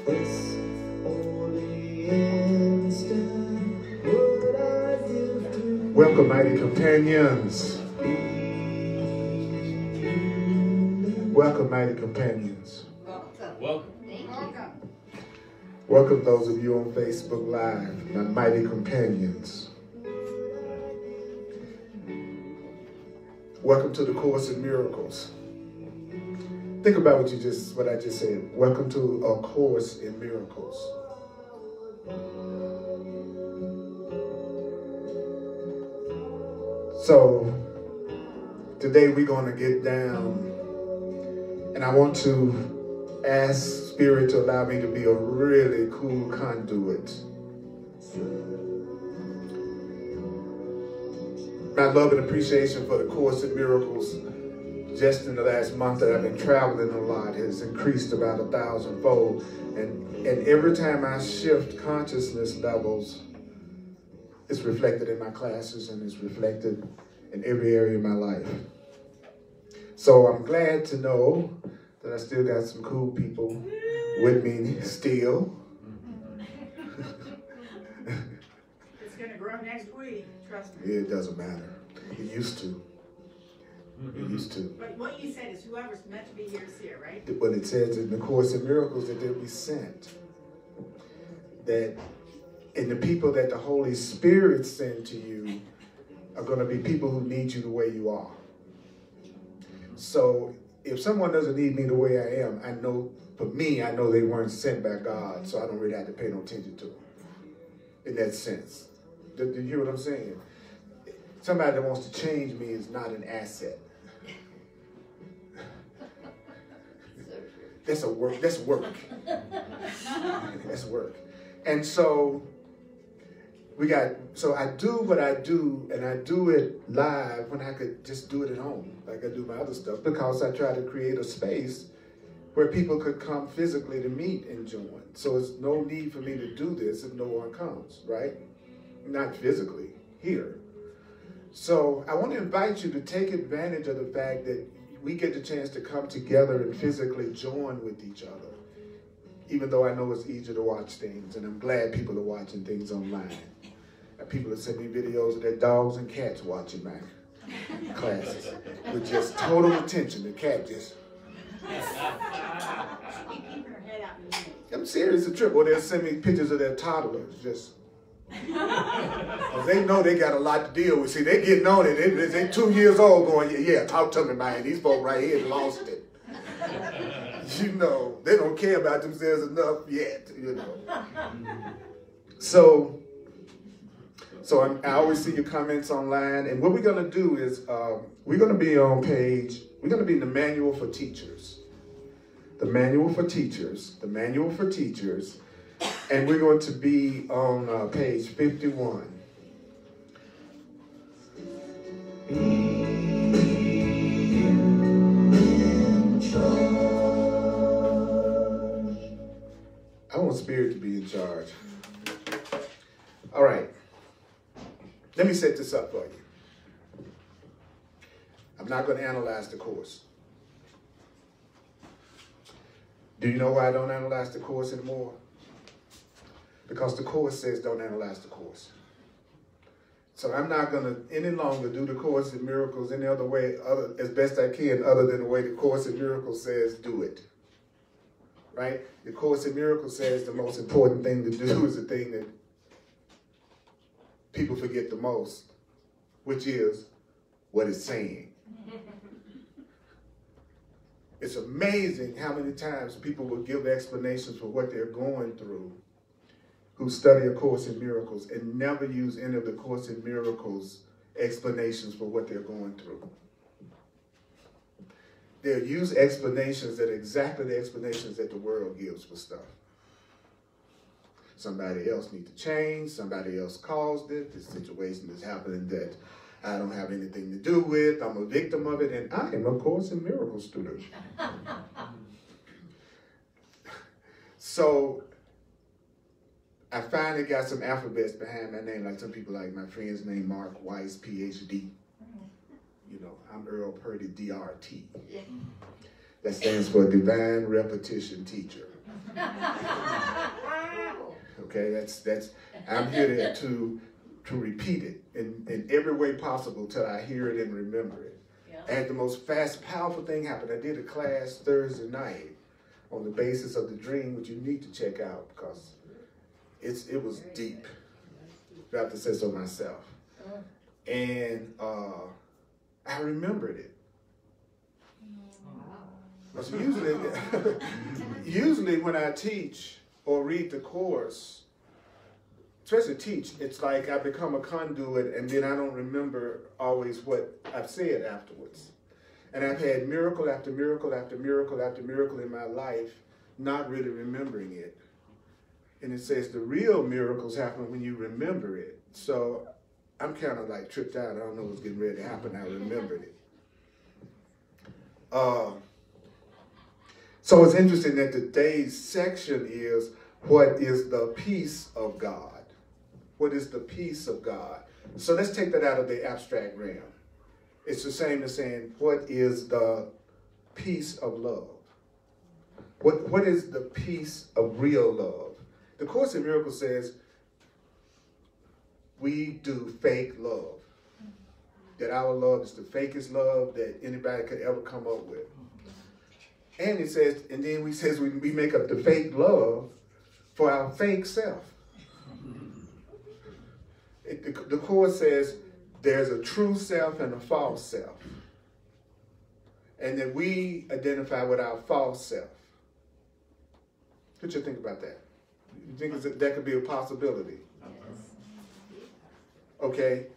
It's only instant what I give to. Welcome, mighty companions. Welcome, mighty companions. Welcome. Welcome those of you on Facebook Live, my mighty companions. Welcome to the Course in Miracles. Think about what I just said. Welcome to a Course in Miracles. So today we're going to get down, and I want to ask Spirit to allow me to be a really cool conduit. My love and appreciation for the Course in Miracles just in the last month that I've been traveling a lot has increased about 1,000-fold. And every time I shift consciousness levels, it's reflected in my classes and it's reflected in every area of my life. So I'm glad to know that I still got some cool people with me still. It's going to grow next week, trust me. It doesn't matter. It used to. It used to. But what you said is whoever's meant to be here is here, right? But it says in the Course in Miracles that they'll be sent. And the people that the Holy Spirit sent to you are going to be people who need you the way you are. So if someone doesn't need me the way I am, I know, for me, I know they weren't sent by God, so I don't really have to pay no attention to them in that sense. Do you hear what I'm saying? Somebody that wants to change me is not an asset. That's work. That's work. That's work. And so I do what I do, and I do it live when I could just do it at home, like I do my other stuff, because I try to create a space where people could come physically to meet and join. So it's no need for me to do this if no one comes, right? Not physically, here. So I want to invite you to take advantage of the fact that we get the chance to come together and physically join with each other, even though I know it's easier to watch things, and I'm glad people are watching things online. And people have sent me videos of their dogs and cats watching my classes with just total attention. The cat just... I'm serious, it's a trip. Or they'll send me pictures of their toddlers, just... They know they got a lot to deal with. See, they getting on it. They 2 years old going, yeah, talk to me, man. These folks right here lost it. You know, they don't care about themselves enough yet, you know. So I always see your comments online. And what we're going to do is we're going to be on page, we're going to be in the Manual for Teachers. The Manual for Teachers. The Manual for Teachers. And we're going to be on page 51. I want Spirit to be in charge. All right. Let me set this up for you. I'm not going to analyze the course. Do you know why I don't analyze the course anymore? Because the course says don't analyze the course. So I'm not going to any longer do the Course in Miracles any other way, as best I can, other than the way the Course in Miracles says do it. Right? The Course in Miracles says the most important thing to do is the thing that people forget the most, which is what it's saying. It's amazing how many times people will give explanations for what they're going through who study A Course in Miracles and never use any of the Course in Miracles explanations for what they're going through. They'll use explanations that are exactly the explanations that the world gives for stuff. Somebody else needs to change, somebody else caused it, this situation is happening that I don't have anything to do with, I'm a victim of it, and I am a Course in Miracles student. So, I finally got some alphabets behind my name, like some people like my friend's name, Mark Weiss, PhD. You know, I'm Earl Purdy, DRT. That stands for Divine Repetition Teacher. Okay, that's I'm here to repeat it in every way possible till I hear it and remember it. Yeah. And the most powerful thing happened. I did a class Thursday night on the basis of the dream, which you need to check out because it was deep. I have to say so myself. And I remembered it. Because usually when I teach or read the course, especially teach, it's like I become a conduit and then I don't remember always what I've said afterwards. And I've had miracle after miracle after miracle after miracle in my life, not really remembering it. And it says the real miracles happen when you remember it. So I'm kind of like tripped out. I don't know what's getting ready to happen. I remembered it. So it's interesting that today's section is, what is the peace of God? What is the peace of God? So let's take that out of the abstract realm. It's the same as saying, what is the peace of love? What is the peace of real love? The Course in Miracles says, we do fake love. That our love is the fakest love that anybody could ever come up with. And it says, and then we make up the fake love for our fake self. The Course says there's a true self and a false self. And that we identify with our false self. What you think about that? You think that could be a possibility? Okay.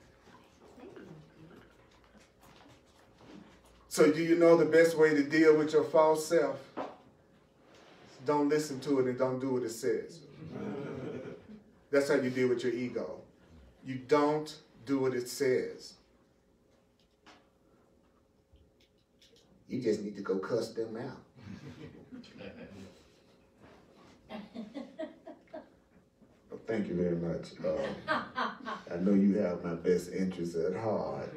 So do you know the best way to deal with your false self? Don't listen to it and don't do what it says. That's how you deal with your ego. You don't do what it says. You just need to go cuss them out. Well, thank you very much. I know you have my best interests at heart,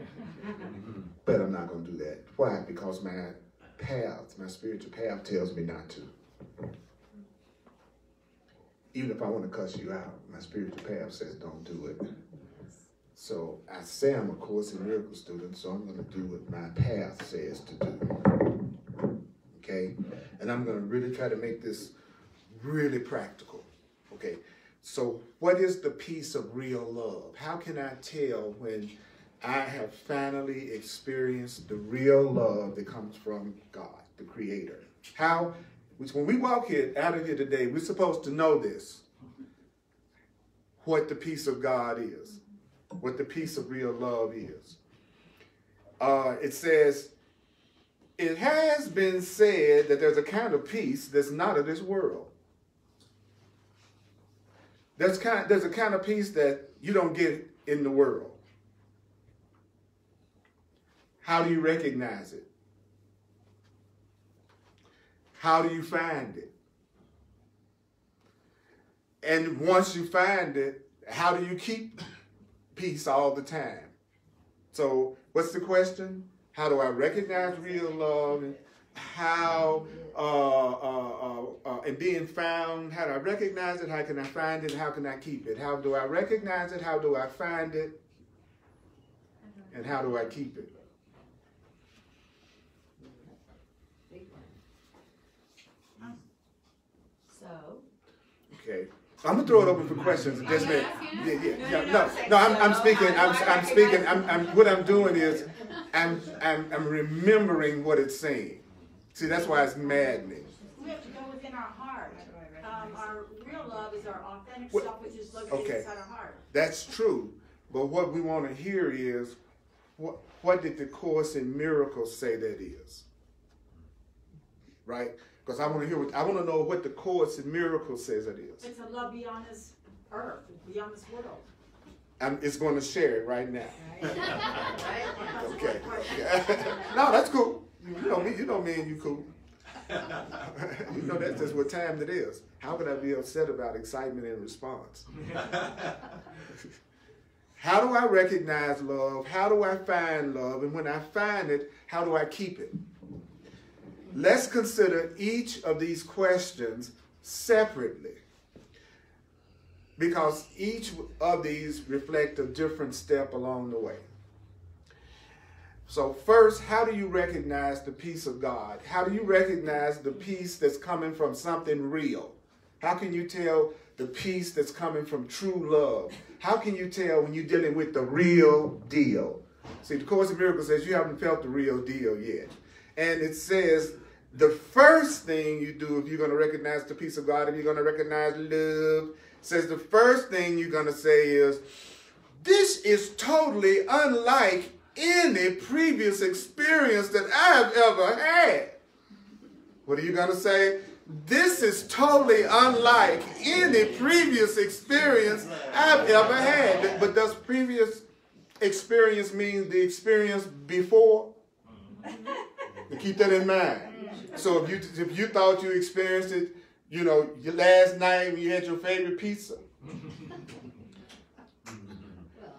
but I'm not going to do that. Why? Because my path, my spiritual path tells me not to. Even if I want to cuss you out, my spiritual path says don't do it. So I say I'm a Course in Miracles student, so I'm going to do what my path says to do. Okay? And I'm going to really try to make this really practical. Okay? So what is the peace of real love? How can I tell when I have finally experienced the real love that comes from God, the Creator? When we walk out of here today, we're supposed to know this. What the peace of God is. What the peace of real love is. It says, it has been said that there's a kind of peace that's not of this world. There's a kind of peace that you don't get in the world. How do you recognize it? How do you find it? And once you find it, how do you keep peace all the time? So what's the question? How do I recognize real love? And how, and being found, how do I recognize it? How can I find it? How can I keep it? How do I recognize it? How do I find it? And how do I keep it? Okay. I'm gonna throw it open for questions. Just I'm speaking. What I'm doing is, I'm remembering what it's saying. See, that's why it's maddening. We have to go within our heart. Our real love is our authentic self, which is located inside our heart. That's true. But what we want to hear is, what did the Course in Miracles say that is? Right? Because I want to know what the Course in Miracles says it is. It's a love beyond this earth, beyond this world. It's going to share it right now. Okay. No, that's cool. You know me and you cool. You know that's just what time it is. How could I be upset about excitement and response? How do I recognize love? How do I find love? And when I find it, how do I keep it? Let's consider each of these questions separately, because each of these reflect a different step along the way. So first, how do you recognize the peace of God? How do you recognize the peace that's coming from something real? How can you tell the peace that's coming from true love? How can you tell when you're dealing with the real deal? See, the Course in Miracles says you haven't felt the real deal yet. And it says the first thing you do if you're going to recognize the peace of God, if you're going to recognize love, says the first thing you're going to say is, this is totally unlike any previous experience that I've ever had. What are you going to say? This is totally unlike any previous experience I've ever had. But does previous experience mean the experience before? And keep that in mind. So if you thought you experienced it, you know, your last night when you had your favorite pizza,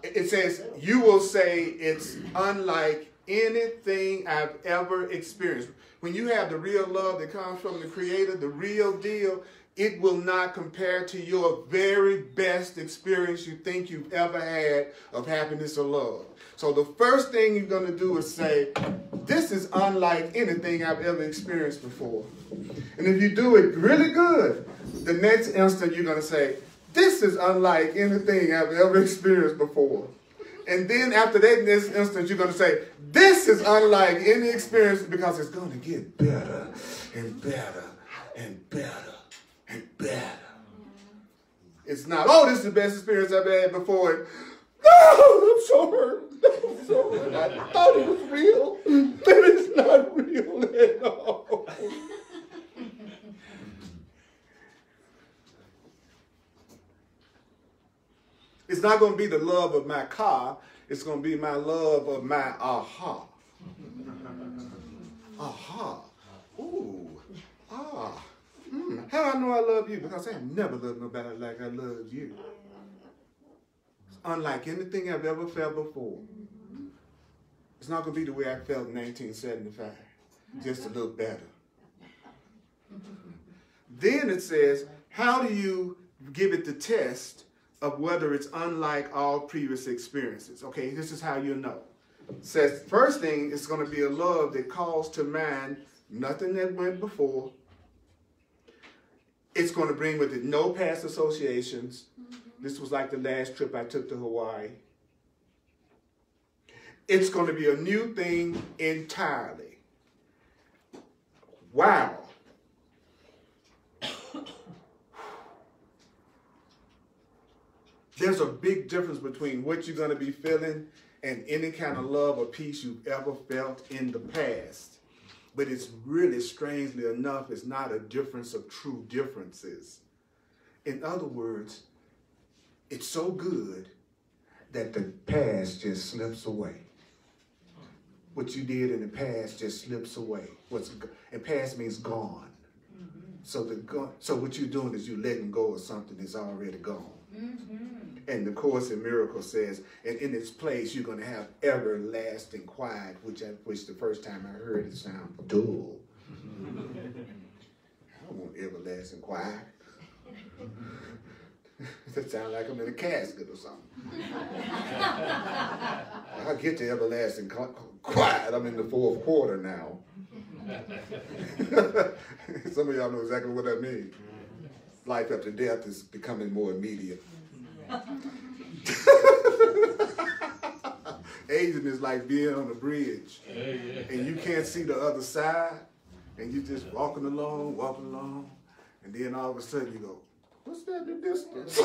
it says, you will say it's unlike anything I've ever experienced. When you have the real love that comes from the Creator, the real deal, it will not compare to your very best experience you think you've ever had of happiness or love. So the first thing you're going to do is say, this is unlike anything I've ever experienced before. And if you do it really good, the next instant you're going to say, this is unlike anything I've ever experienced before. And then after that, in this instance, you're going to say, this is unlike any experience, because it's going to get better and better and better and better. It's not, oh, this is the best experience I've had before. And, no, I'm so hurt. I'm so hurt. I thought it was real, but it's not real at all. It's not going to be the love of my car. It's going to be my love of my aha. Aha. Ooh. Ah. How do I know I love you? Because I have never loved nobody like I love you. It's unlike anything I've ever felt before. It's not going to be the way I felt in 1975. Just a little better. Then it says, how do you give it the test of whether it's unlike all previous experiences? Okay, this is how you know. It says, first thing, it's going to be a love that calls to mind nothing that went before. It's going to bring with it no past associations. This was like the last trip I took to Hawaii. It's going to be a new thing entirely. Wow. There's a big difference between what you're going to be feeling and any kind of love or peace you've ever felt in the past. But it's really, strangely enough, it's not a difference of true differences. In other words, it's so good that the past just slips away. What you did in the past just slips away. And past means gone. So what you're doing is you're letting go of something that's already gone. And the Course in Miracles says, and in its place, you're going to have everlasting quiet, which the first time I heard it sound dull. I don't want everlasting quiet. That sounds like I'm in a casket or something. I'll get to everlasting quiet. I'm in the fourth quarter now. Some of y'all know exactly what that means. Life after death is becoming more immediate. Aging is like being on a bridge, and you can't see the other side, and you're just walking along, and then all of a sudden you go, what's that in the distance?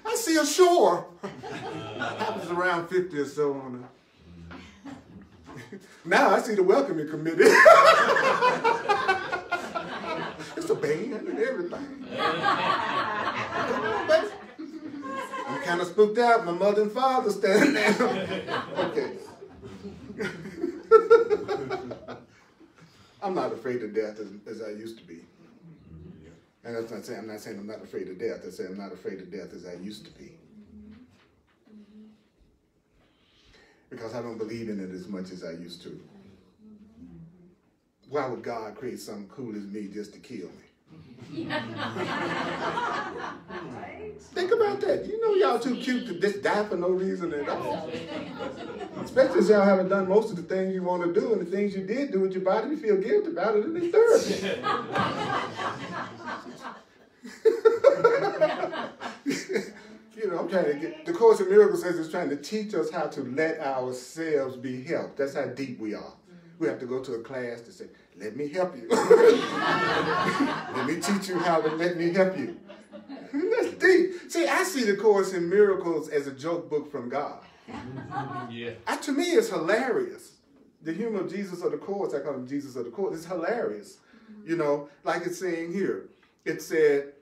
I see a shore. Happens around 50 or so on it. Now I see the welcoming committee. It's a band and everything. I'm kind of spooked out. My mother and father standing there. Okay. I'm not afraid of death as I used to be. And that's not saying, I'm not saying I'm not afraid of death. I say I'm not afraid of death as I used to be. Because I don't believe in it as much as I used to. why would God create something cool as me just to kill me? Think about that. You know y'all too cute to just die for no reason at all. Especially as y'all haven't done most of the things you want to do, and the things you did do with your body, you feel guilty about it, and it's dirty. You know, I'm trying to get, the Course in Miracles says it's trying to teach us how to let ourselves be helped. That's how deep we are. We have to go to a class to say, let me help you. Let me teach you how to let me help you. That's deep. See, I see the Course in Miracles as a joke book from God. Yeah. To me, it's hilarious. The humor of Jesus of the Course, I call him Jesus of the Course, it's hilarious. You know, like it's saying here, it said,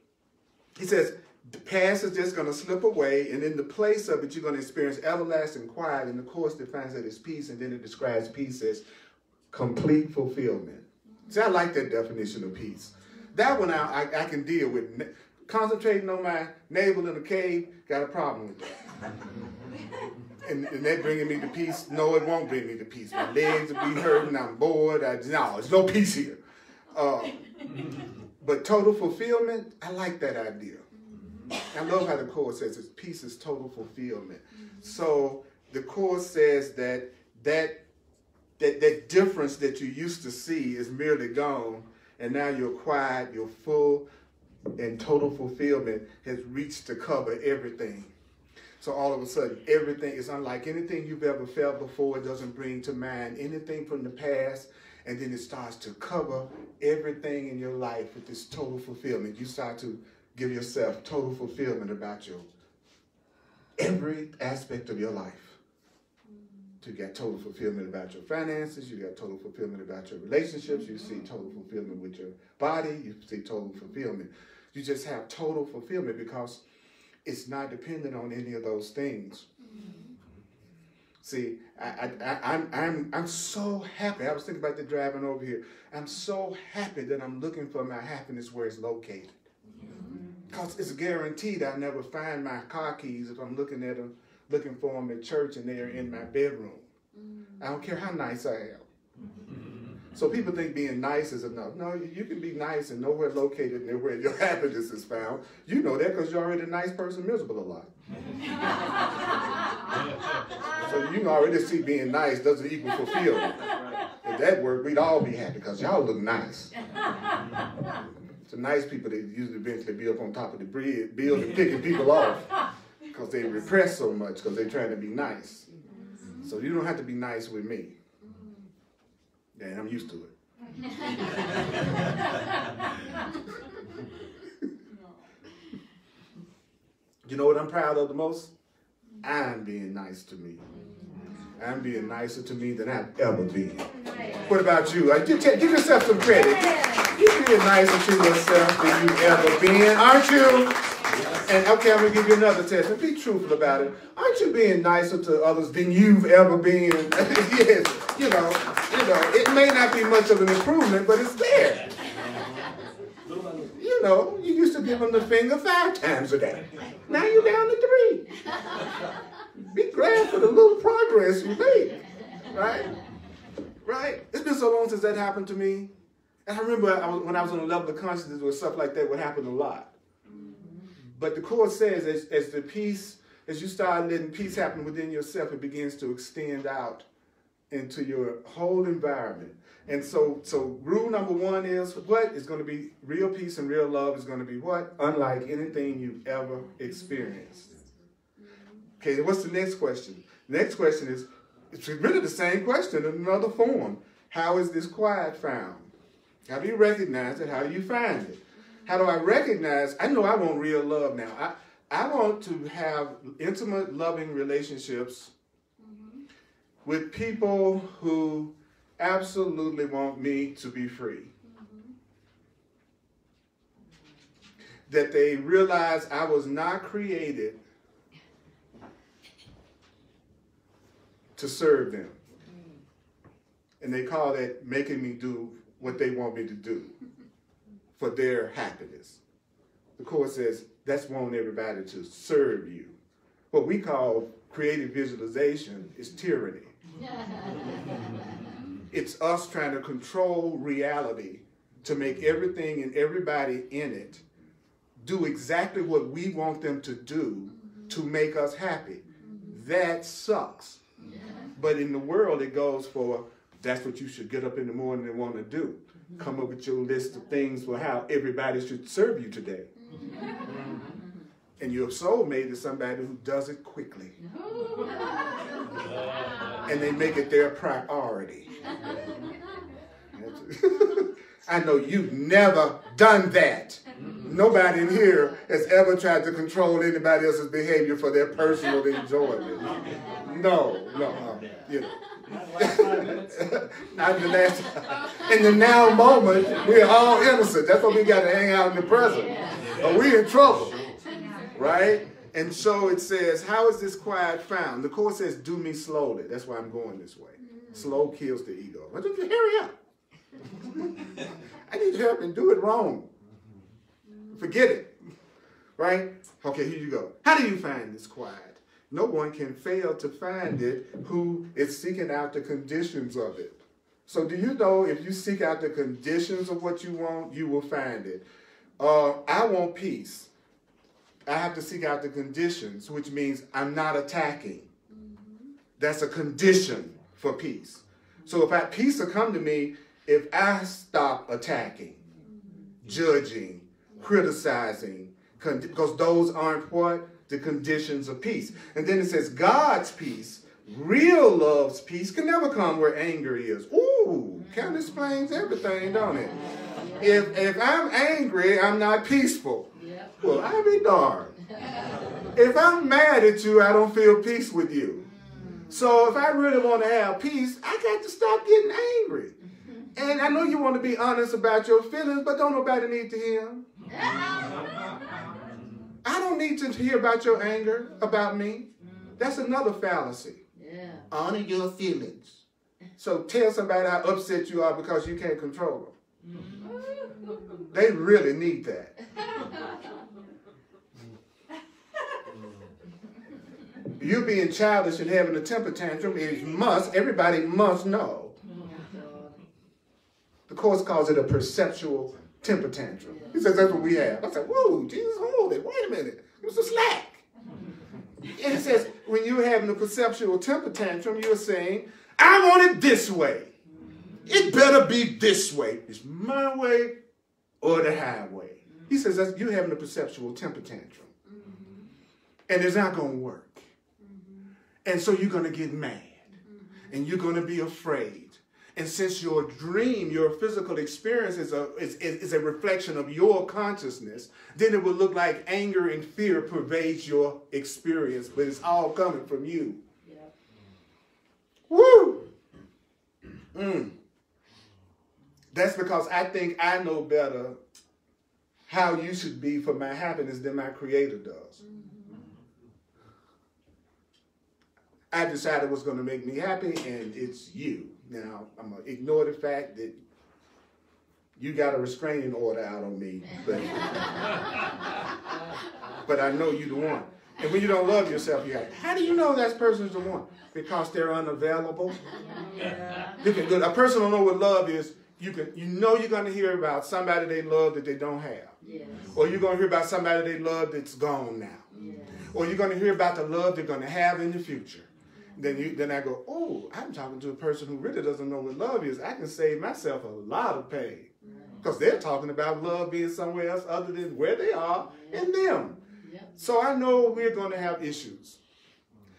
he says, the past is just going to slip away, and in the place of it, you're going to experience everlasting quiet, and the Course defines that as peace, and then it describes peace as complete fulfillment. See, I like that definition of peace. That one I can deal with. Concentrating on my navel in a cave, got a problem with that. And that bringing me to peace? No, it won't bring me to peace. My legs will be hurting, I'm bored. No, there's no peace here. But total fulfillment, I like that idea. I love how the Course says it's peace is total fulfillment. So the Course says that difference that you used to see is merely gone, and now you're quiet, you're full, and total fulfillment has reached to cover everything. So all of a sudden, everything is unlike anything you've ever felt before. It doesn't bring to mind anything from the past, and then it starts to cover everything in your life with this total fulfillment. You start to give yourself total fulfillment about your every aspect of your life. You got total fulfillment about your finances, you got total fulfillment about your relationships, you see total fulfillment with your body, you see total fulfillment. You just have total fulfillment because it's not dependent on any of those things. See, I'm so happy. I was thinking about the driving over here. I'm so happy that I'm looking for my happiness where it's located. Because it's guaranteed I never find my car keys if I'm looking at them, looking for them at church and they're in my bedroom. I don't care how nice I am. So people think being nice is enough. No, you can be nice and nowhere located near where your happiness is found. You know that because you're already a nice person, miserable a lot. So you already see being nice doesn't equal fulfillment. If that worked, we'd all be happy because y'all look nice. So nice people, they usually eventually be up on top of the building picking people off because they repress so much because they're trying to be nice. So you don't have to be nice with me. And I'm used to it. You know what I'm proud of the most? I'm being nice to me. I'm being nicer to me than I've ever been. What about you? Give yourself some credit. You're being nicer to yourself than you've ever been, aren't you? And okay, I'm going to give you another test. And be truthful about it. Aren't you being nicer to others than you've ever been? Yes. You know, it may not be much of an improvement, but it's there. You know, you used to give them the finger 5 times a day. Now you're down to 3. Be glad for the little progress you make, right? Right? It's been so long since that happened to me. And I remember when I was on the level of consciousness where stuff like that would happen a lot. But the Course says as you start letting peace happen within yourself, it begins to extend out into your whole environment. And so rule number 1 is what? It's going to be real peace and real love is going to be what? Unlike anything you've ever experienced. Okay, what's the next question? The next question is, it's really the same question in another form. How is this quiet found? How do you recognize it? How do you find it? How do I recognize? I know I want real love now. I want to have intimate, loving relationships with people who absolutely want me to be free. That they realize I was not created to serve them. And they call that making me do what they want me to do for their happiness. The Course says that's wanting everybody to serve you. What we call creative visualization is tyranny. it's us trying to control reality to make everything and everybody in it do exactly what we want them to do to make us happy. That sucks. But in the world, it goes for, that's what you should get up in the morning and want to do. Come up with your list of things for how everybody should serve you today. And your soulmate is somebody who does it quickly. And they make it their priority. I know you've never done that. Nobody in here has ever tried to control anybody else's behavior for their personal enjoyment. No. You know. Not the last time. In the now moment, we're all innocent. That's why we got to hang out in the present. Or we're in trouble. Right? And so it says, how is this quiet found? The Course says, do me slowly. That's why I'm going this way. Slow kills the ego. Why don't you hurry up? I need help and do it wrong. Forget it. Right? Okay, here you go. How do you find this quiet? No one can fail to find it who is seeking out the conditions of it. So do you know if you seek out the conditions of what you want, you will find it. I want peace. I have to seek out the conditions, which means I'm not attacking. That's a condition for peace. So if peace will come to me if I stop attacking, judging, criticizing, because those aren't what? The conditions of peace. And then it says God's peace, real love's peace, can never come where anger is. Ooh, kind of explains everything, don't it? If I'm angry, I'm not peaceful. Well, I'll be darned. If I'm mad at you, I don't feel peace with you. So if I really want to have peace, I got to stop getting angry. And I know you want to be honest about your feelings, but don't nobody need to hear them. I don't need to hear about your anger about me. That's another fallacy. Yeah. Honor your feelings. So tell somebody how upset you are because you can't control them. They really need that. You being childish and having a temper tantrum is everybody must know. The Course calls it a perceptual temper tantrum. He says that's what we have. I said, whoa, Jesus, hold it. Wait a minute. It was a slack. And it says, when you're having a perceptual temper tantrum, you're saying, I want it this way. It better be this way. It's my way or the highway. He says you're having a perceptual temper tantrum. And it's not going to work. And so you're going to get mad. And you're going to be afraid. And since your dream, your physical experience is a reflection of your consciousness, then it will look like anger and fear pervades your experience, but it's all coming from you. Yep. Woo! That's because I think I know better how you should be for my happiness than my Creator does. I decided what's going to make me happy, and it's you. Now, I'm going to ignore the fact that you got a restraining order out on me, but I know you're the one. And when you don't love yourself, you're like, how do you know that person's the one? Because they're unavailable. Yeah. A person don't know what love is. You know you're going to hear about somebody they love that they don't have. Yes. Or you're going to hear about somebody they love that's gone now. Yes. Or you're going to hear about the love they're going to have in the future. Then I go, oh, I'm talking to a person who really doesn't know what love is. I can save myself a lot of pain. Because they're talking about love being somewhere else other than where they are in them. Yep. So I know we're going to have issues.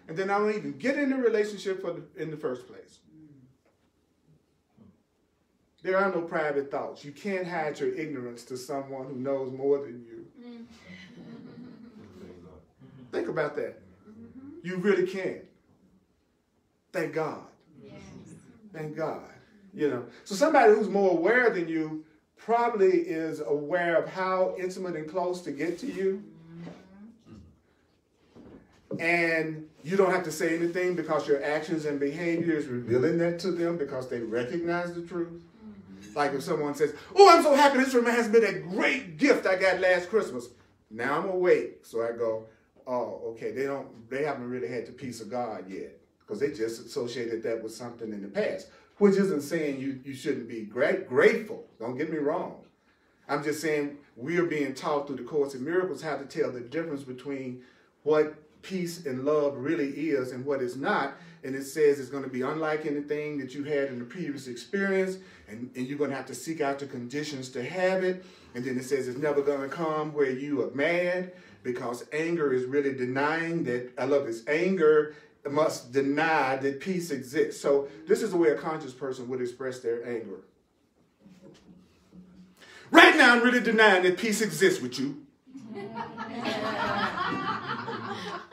And then I won't even get in the relationship in the first place. There are no private thoughts. You can't hide your ignorance to someone who knows more than you. Think about that. You really can't. Thank God. Yes. Thank God. You know. So somebody who's more aware than you probably is aware of how intimate and close to get to you. And you don't have to say anything because your actions and behavior is revealing that to them because they recognize the truth. Like if someone says, oh, I'm so happy, this reminds me of that great gift I got last Christmas. Now I'm awake. So I go, oh, okay, they haven't really had the peace of God yet because they just associated that with something in the past. which isn't saying you shouldn't be grateful. Don't get me wrong. I'm just saying we are being taught through the Course in Miracles how to tell the difference between what peace and love really is and what it's not. And it says it's going to be unlike anything that you had in the previous experience, and you're going to have to seek out the conditions to have it. And then it says it's never going to come where you are mad, because anger is really denying that, I love this, anger must deny that peace exists. So this is the way a conscious person would express their anger. Right now, I'm really denying that peace exists with you.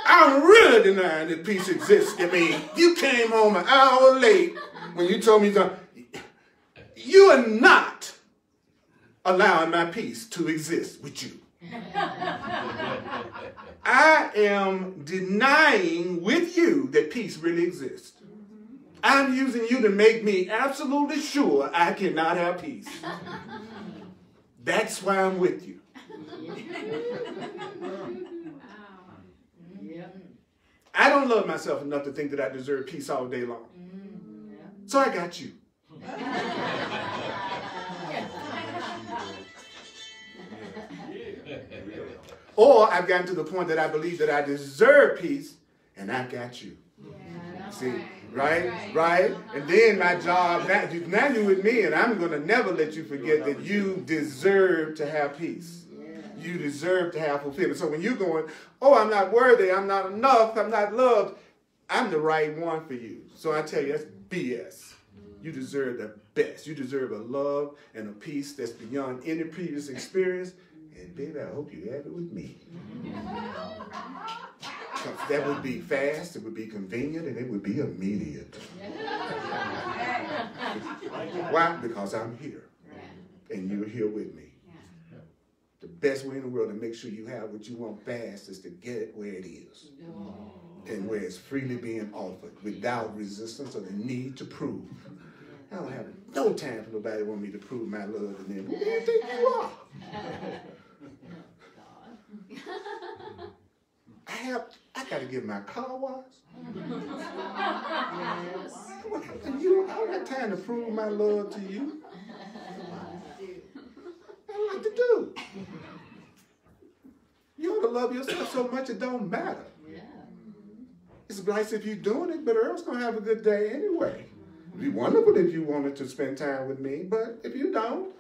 I'm really denying that peace exists. I mean, you came home an hour late when you told me that you are not allowing my peace to exist with you. I am denying with you that peace really exists. I'm using you to make me absolutely sure I cannot have peace. That's why I'm with you. I don't love myself enough to think that I deserve peace all day long. So I got you. Or I've gotten to the point that I believe that I deserve peace, and I got you. See, right? And then my job, now you're with me, and I'm going to never let you forget that you deserve to have peace. You deserve to have fulfillment. So when you're going, oh, I'm not worthy, I'm not enough, I'm not loved, I'm the right one for you. So I tell you, that's BS. You deserve the best. You deserve a love and a peace that's beyond any previous experience. And baby, I hope you have it with me. That would be fast, it would be convenient, and it would be immediate. Why? Because I'm here. And you're here with me. The best way in the world to make sure you have what you want fast is to get it where it is. And where it's freely being offered without resistance or the need to prove. I don't have no time for nobody want me to prove my love to them. Who do you think you are? I got to get my car washed. I don't have time to prove my love to you. I like to do. You ought to love yourself so much it don't matter. It's nice if you're doing it, but Earl's going to have a good day anyway. It'd be wonderful if you wanted to spend time with me, but if you don't,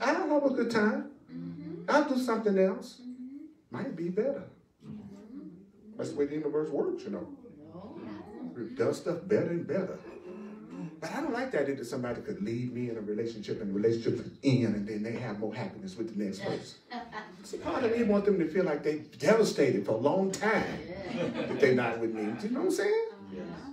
I'll have a good time. I'll do something else. Might be better. That's the way the universe works, you know. It does stuff better and better. But I don't like that either. Somebody could leave me in a relationship and the relationship is in, and then they have more happiness with the next person. See, part of me want them to feel like they're devastated for a long time if they're not with me. You know what I'm saying?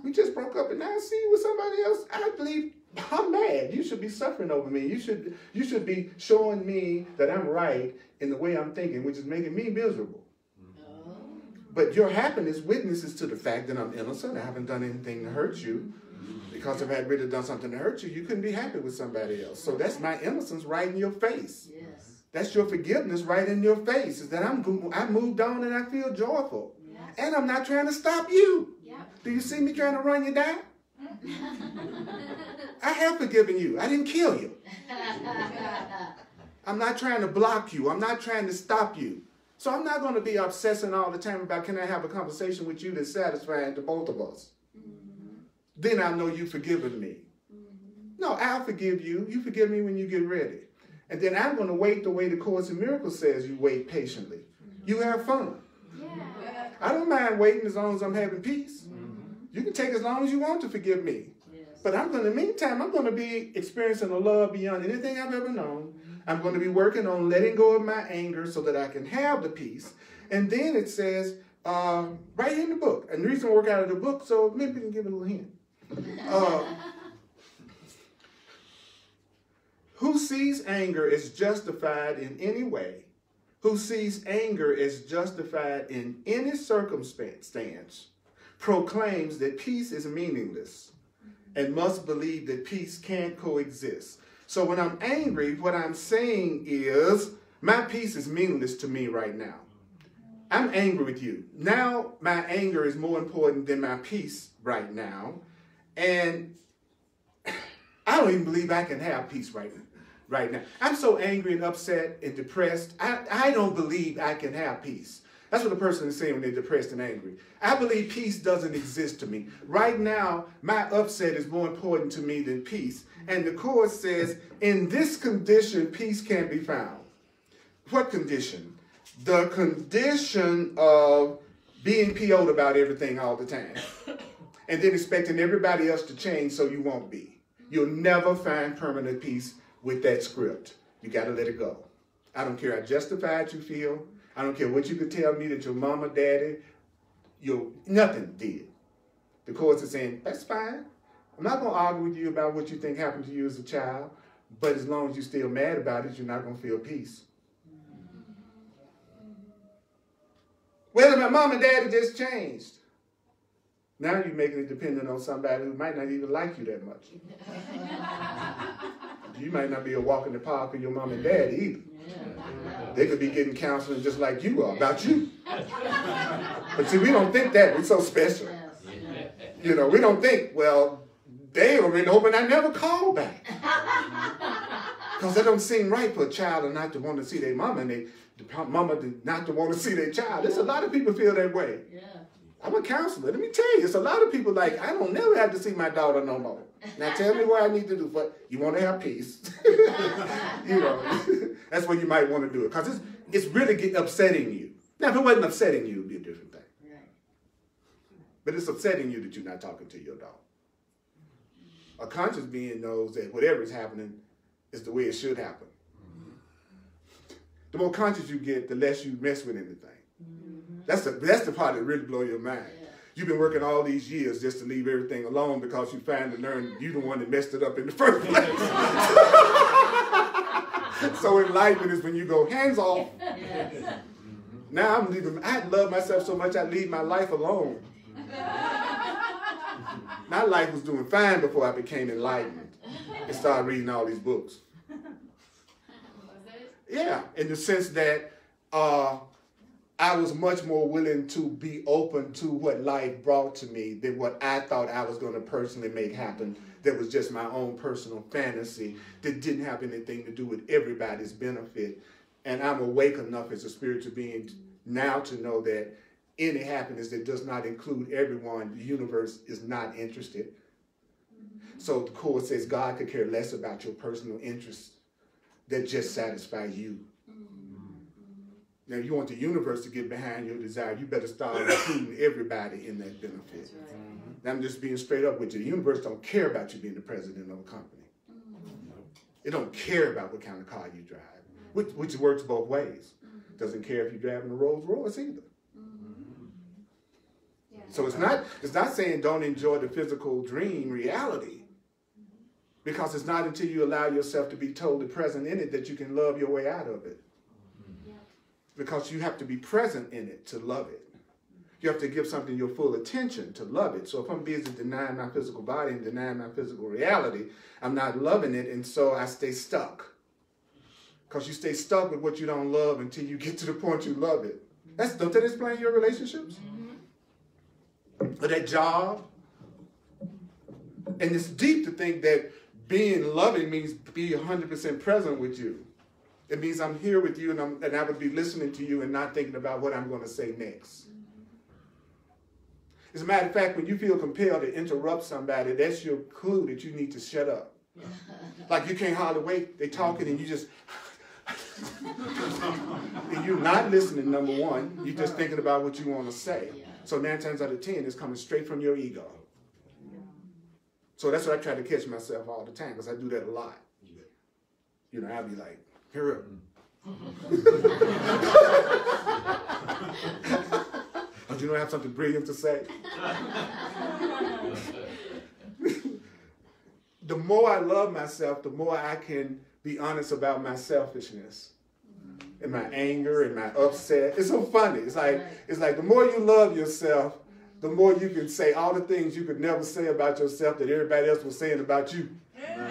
We just broke up and now I see you with somebody else. I believe I'm mad. You should be suffering over me. You should be showing me that I'm right in the way I'm thinking, which is making me miserable. But your happiness witnesses to the fact that I'm innocent. I haven't done anything to hurt you. Because if I had really done something to hurt you, you couldn't be happy with somebody else. So that's my innocence right in your face. That's your forgiveness right in your face. Is that I moved on and I feel joyful. And I'm not trying to stop you. Do you see me trying to run you down? I have forgiven you. I didn't kill you. I'm not trying to block you. I'm not trying to stop you. So I'm not going to be obsessing all the time about, can I have a conversation with you that's satisfying to both of us? Then I know you've forgiven me. No, I'll forgive you. You forgive me when you get ready. And then I'm going to wait the way the Course in Miracles says you wait patiently. You have fun. I don't mind waiting as long as I'm having peace. You can take as long as you want to forgive me. But in the meantime, I'm going to be experiencing a love beyond anything I've ever known. I'm going to be working on letting go of my anger so that I can have the peace. And then it says, right in the book, and the reason I work out of the book, so maybe we can give it a little hint. Who sees anger as justified in any way, who sees anger as justified in any circumstance, proclaims that peace is meaningless and must believe that peace can't coexist. So when I'm angry, what I'm saying is my peace is meaningless to me right now. I'm angry with you. Now my anger is more important than my peace right now. And I don't even believe I can have peace right now. I'm so angry and upset and depressed. I don't believe I can have peace. That's what a person is saying when they're depressed and angry. I believe peace doesn't exist to me. Right now, my upset is more important to me than peace. And the Course says, in this condition, peace can be found. What condition? The condition of being PO'd about everything all the time. And then expecting everybody else to change so you won't be. You'll never find permanent peace with that script. You got to let it go. I don't care how justified you feel. I don't care what you could tell me that your mama, daddy, nothing did. The Course is saying, that's fine. I'm not going to argue with you about what you think happened to you as a child, but as long as you're still mad about it, you're not going to feel peace. Well, my mom and daddy just changed. Now you're making it dependent on somebody who might not even like you that much. You might not be a walk in the park with your mom and dad either. They could be getting counseling just like you are about you. But see, we don't think that. We're so special. You know, we don't think, well, they are been hoping I never call back. Because that don't seem right for a child not to want to see their mama and the mama not to want to see their child. There's a lot of people feel that way. Yeah. I'm a counselor. Let me tell you, it's a lot of people like, I don't never have to see my daughter no more. Now tell me what I need to do. But you want to have peace. You know, that's what you might want to do it. Because it's really upsetting you. Now, if it wasn't upsetting you, it would be a different thing. Right. But it's upsetting you that you're not talking to your dog. A conscious being knows that whatever is happening is the way it should happen. The more conscious you get, the less you mess with anything. That's the part that really blows your mind. Yeah. You've been working all these years just to leave everything alone because you finally learned you're the one that messed it up in the first place. So enlightenment is when you go, hands off. Yes. Now I'm leaving. I love myself so much I leave my life alone. My life was doing fine before I became enlightened and started reading all these books. Yeah, in the sense that I was much more willing to be open to what life brought to me than what I thought I was going to personally make happen. That was just my own personal fantasy that didn't have anything to do with everybody's benefit. And I'm awake enough as a spiritual being now to know that any happiness that does not include everyone, the universe is not interested. So the Course says God could care less about your personal interests that just satisfy you. Now, you want the universe to get behind your desire, you better start including everybody in that benefit. Right. Now, I'm just being straight up with you. The universe don't care about you being the president of a company. It don't care about what kind of car you drive, which works both ways. Doesn't care if you're driving a Rolls Royce either. So it's not saying don't enjoy the physical dream reality, because it's not until you allow yourself to be totally present in it that you can love your way out of it. Because you have to be present in it to love it. You have to give something your full attention to love it. So if I'm busy denying my physical body and denying my physical reality, I'm not loving it, and so I stay stuck. Because you stay stuck with what you don't love until you get to the point you love it. Don't that explain your relationships? Or that job? And it's deep to think that being loving means be 100% present with you. It means I'm here with you and I would be listening to you and not thinking about what I'm going to say next. As a matter of fact, when you feel compelled to interrupt somebody, that's your clue that you need to shut up. Like you can't hardly wait. They're talking and you just... and you're not listening, number one. You're just thinking about what you want to say. So 9 times out of 10, it's coming straight from your ego. So that's what I try to catch myself all the time, because I do that a lot. You know, I'll be like, hurry up. Don't you know I have something brilliant to say? The more I love myself, the more I can be honest about my selfishness and my anger and my upset. It's so funny. It's like the more you love yourself, the more you can say all the things you could never say about yourself that everybody else was saying about you. Better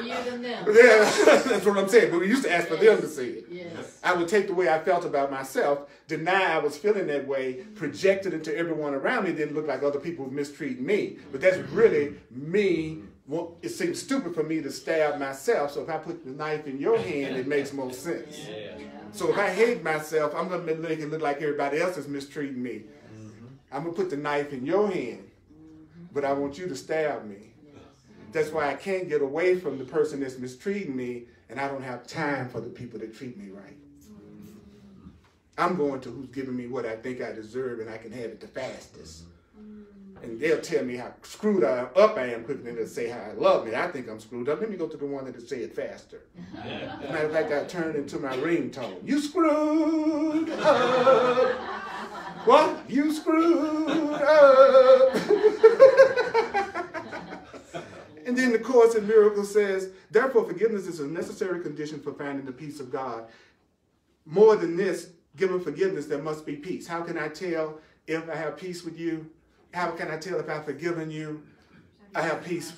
you than them. them. Yeah, that's what I'm saying. But we used to ask for them to say it. Yes. I would take the way I felt about myself, deny I was feeling that way, project it into everyone around me. It didn't look like other people mistreating me. But that's really me. Well, it seems stupid for me to stab myself. So if I put the knife in your hand, it makes more sense. Yeah. So if I hate myself, I'm going to make it look like everybody else is mistreating me. I'm going to put the knife in your hand, but I want you to stab me. That's why I can't get away from the person that's mistreating me, and I don't have time for the people that treat me right. I'm going to who's giving me what I think I deserve, and I can have it the fastest. And they'll tell me how screwed up I am quicker than they'll say how I love me. I think I'm screwed up. Let me go to the one that'll say it faster. As a matter of fact, I turned into my ringtone. You screwed up. What? You screwed up. And then the Course in Miracles says, therefore forgiveness is a necessary condition for finding the peace of God. More than this, given forgiveness, there must be peace. How can I tell if I have peace with you? How can I tell if I've forgiven you? I have peace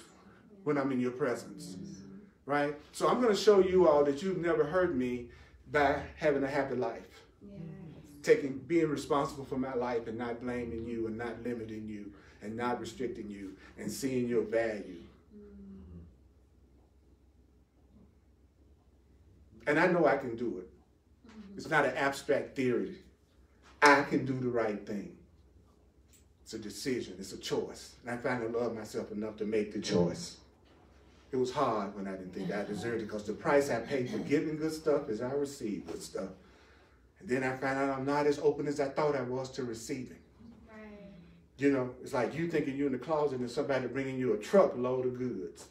when I'm in your presence, right? So I'm going to show you all that you've never hurt me by having a happy life. Being responsible for my life and not blaming you and not limiting you and not restricting you and seeing your value. And I know I can do it. It's not an abstract theory. I can do the right thing. It's a decision. It's a choice. And I finally love myself enough to make the choice. It was hard when I didn't think I deserved it because the price I paid for getting good stuff is I received good stuff. And then I found out I'm not as open as I thought I was to receiving. Right. You know, it's like you thinking you're in the closet and somebody bringing you a truckload of goods.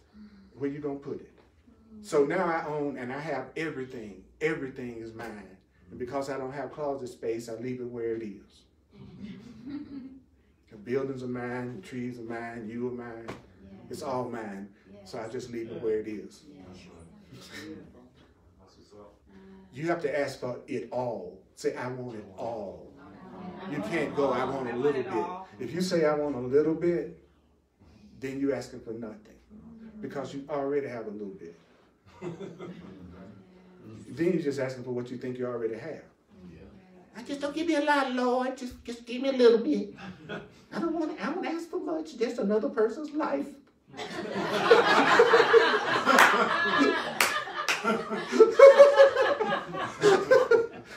Where you gonna put it? So now I own and I have everything. Everything is mine. And because I don't have closet space, I leave it where it is. The buildings are mine, the trees are mine, you are mine. It's all mine. So I just leave it where it is. You have to ask for it all. Say, I want it all. You can't go, I want a little bit. If you say, I want a little bit, then you're asking for nothing. Because you already have a little bit. Then you're just asking for what you think you already have. I just don't give me a lot, Lord. Just give me a little bit. I don't ask for much. Just another person's life.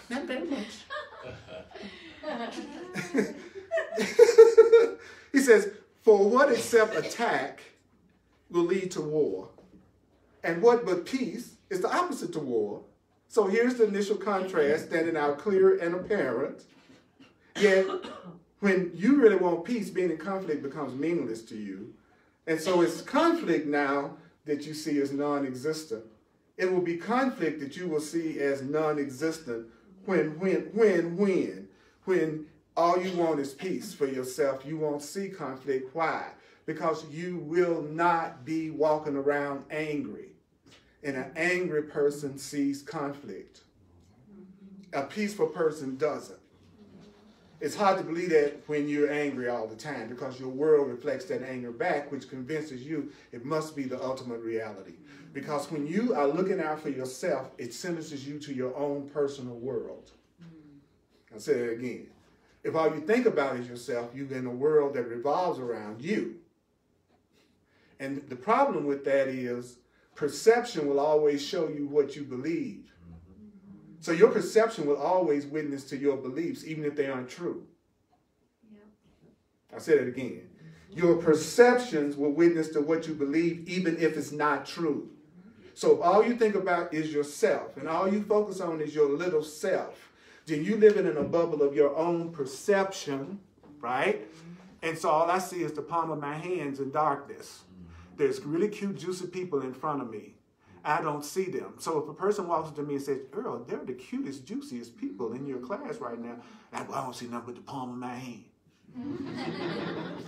Not very much. He says, for what except attack will lead to war? And what but peace is the opposite to war? So here's the initial contrast standing out clear and apparent. Yet, when you really want peace, being in conflict becomes meaningless to you. And so it's conflict now that you see as non-existent. It will be conflict that you will see as non-existent when all you want is peace for yourself. You won't see conflict. Why? Because you will not be walking around angry. And an angry person sees conflict. A peaceful person doesn't. It's hard to believe that when you're angry all the time because your world reflects that anger back, which convinces you it must be the ultimate reality. Because when you are looking out for yourself, it sentences you to your own personal world. I'll say it again. If all you think about is yourself, you're in a world that revolves around you. And the problem with that is perception will always show you what you believe. So your perception will always witness to your beliefs, even if they aren't true. I'll say that again. Your perceptions will witness to what you believe, even if it's not true. So if all you think about is yourself, and all you focus on is your little self, then you living in a bubble of your own perception, right? And so all I see is the palm of my hands in darkness. There's really cute, juicy people in front of me. I don't see them. So if a person walks up to me and says, Earl, they're the cutest, juiciest people in your class right now, I don't see nothing but the palm of my hand.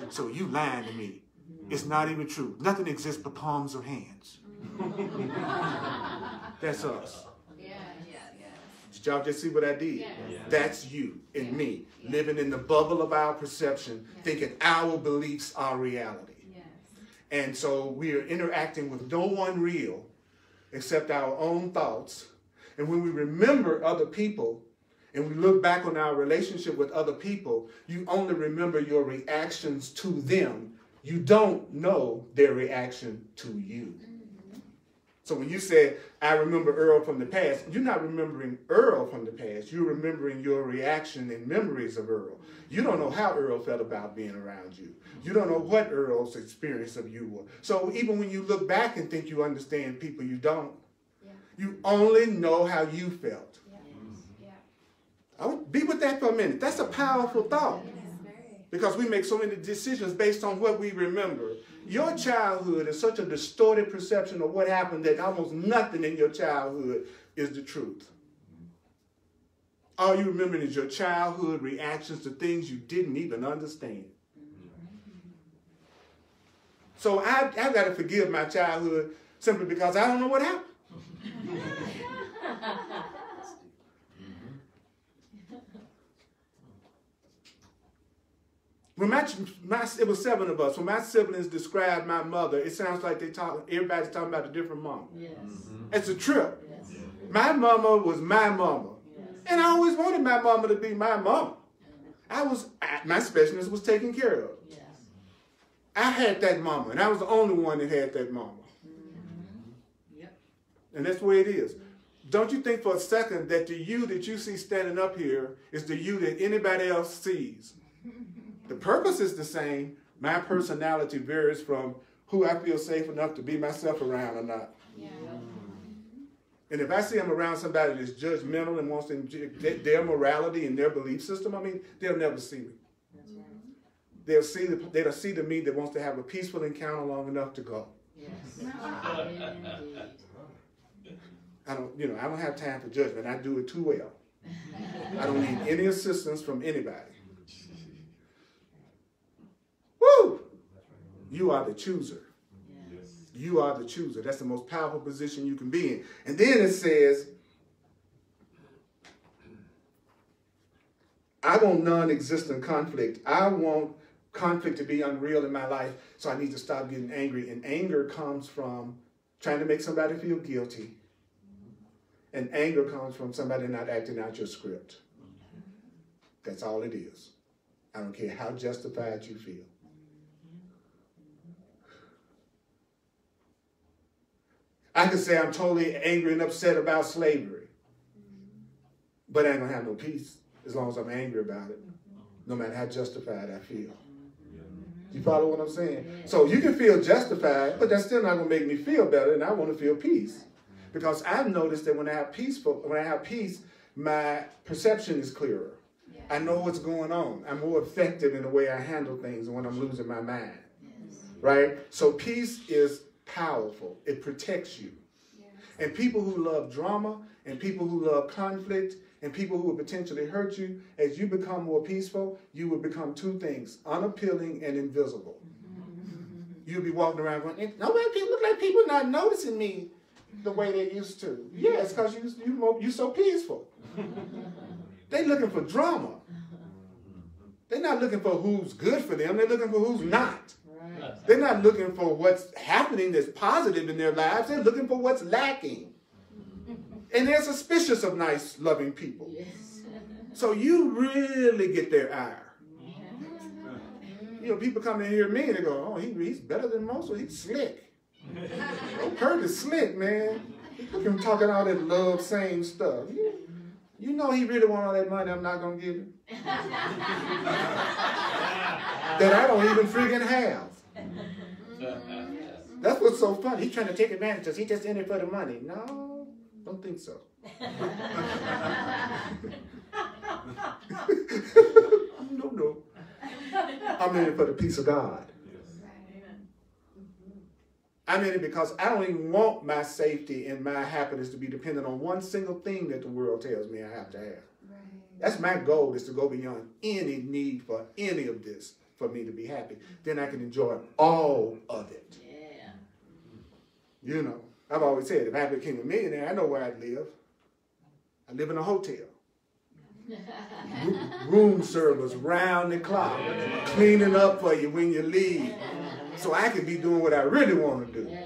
So you lying to me. It's not even true. Nothing exists but palms of hands. That's us. Did y'all just see what I did? That's you and me, living in the bubble of our perception, thinking our beliefs are reality. And so we are interacting with no one real except our own thoughts. And when we remember other people and we look back on our relationship with other people, you only remember your reactions to them. You don't know their reaction to you. So when you say, I remember Earl from the past, you're not remembering Earl from the past. You're remembering your reaction and memories of Earl. You don't know how Earl felt about being around you. You don't know what Earl's experience of you was. So even when you look back and think you understand people, you don't. Yeah. You only know how you felt. Yeah. Yeah. I would be with that for a minute. That's a powerful thought. Because we make so many decisions based on what we remember. Your childhood is such a distorted perception of what happened that almost nothing in your childhood is the truth. All you remember is your childhood reactions to things you didn't even understand. So I've got to forgive my childhood simply because I don't know what happened. When it was 7 of us. When my siblings described my mother, it sounds like everybody's talking about a different mama. Yes. It's a trip. Yes. My mama was my mama. Yes. And I always wanted my mama to be my mama. My specialness was taken care of. Yes. I had that mama, and I was the only one that had that mama. Yep. And that's the way it is. Don't you think for a second that the you that you see standing up here is the you that anybody else sees. The purpose is the same. My personality varies from who I feel safe enough to be myself around or not. Yeah. And if I see I'm around somebody that's judgmental and wants to inject their morality and their belief system, I mean, they'll never see me. That's right. They'll see the me that wants to have a peaceful encounter long enough to go. Yes. I don't have time for judgment. I do it too well. I don't need any assistance from anybody. Woo! You are the chooser. Yes. You are the chooser. That's the most powerful position you can be in. And then it says, I want non-existent conflict. I want conflict to be unreal in my life, so I need to stop getting angry. And anger comes from trying to make somebody feel guilty. And anger comes from somebody not acting out your script. That's all it is. I don't care how justified you feel. I can say I'm totally angry and upset about slavery, but I ain't gonna have no peace as long as I'm angry about it, no matter how justified I feel. You follow what I'm saying? So you can feel justified, but that's still not gonna make me feel better, and I want to feel peace. Because I've noticed that when I have peace, my perception is clearer. I know what's going on. I'm more effective in the way I handle things when I'm losing my mind. Right? So peace is powerful. It protects you. Yes. And people who love drama and people who love conflict and people who will potentially hurt you, as you become more peaceful, you will become two things, unappealing and invisible. You'll be walking around going, nobody look like people not noticing me the way they used to. Yes, because you're so peaceful. They're looking for drama. They're not looking for who's good for them. They're looking for who's not. They're not looking for what's happening that's positive in their lives. They're looking for what's lacking. And they're suspicious of nice, loving people. Yes. So you really get their ire. People come in here to me and they go, oh, he's better than most, or he's slick. Oh, Kurt is slick, man. Look at him talking all that love, same stuff. You know he really want all that money I'm not going to give him. That I don't even freaking have. That's what's so funny. He's trying to take advantage of us. He just in it for the money. No, don't think so. No. I'm in it for the peace of God. I'm in it because I don't even want my safety and my happiness to be dependent on one single thing that the world tells me I have to have. Right. That's my goal, is to go beyond any need for any of this for me to be happy. Then I can enjoy all of it. Yeah. I've always said, if I became a millionaire, I know where I'd live. I live in a hotel. Room service round the clock, cleaning up for you when you leave. So I can be doing what I really want to do.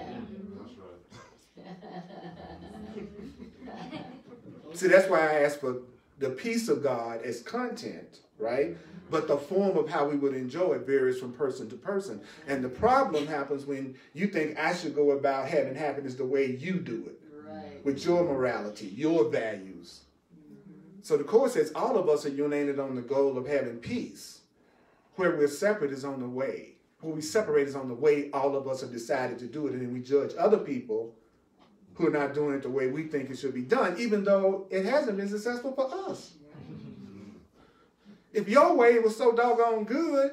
See, that's why I asked for the peace of God as content, right? But the form of how we would enjoy it varies from person to person. And the problem happens when you think I should go about having happiness the way you do it, right, with your morality, your values. So the Course says all of us are united on the goal of having peace. Where we're separate is on the way. Where we separate is on the way all of us have decided to do it. And then we judge other people who are not doing it the way we think it should be done, even though it hasn't been successful for us. If your way was so doggone good,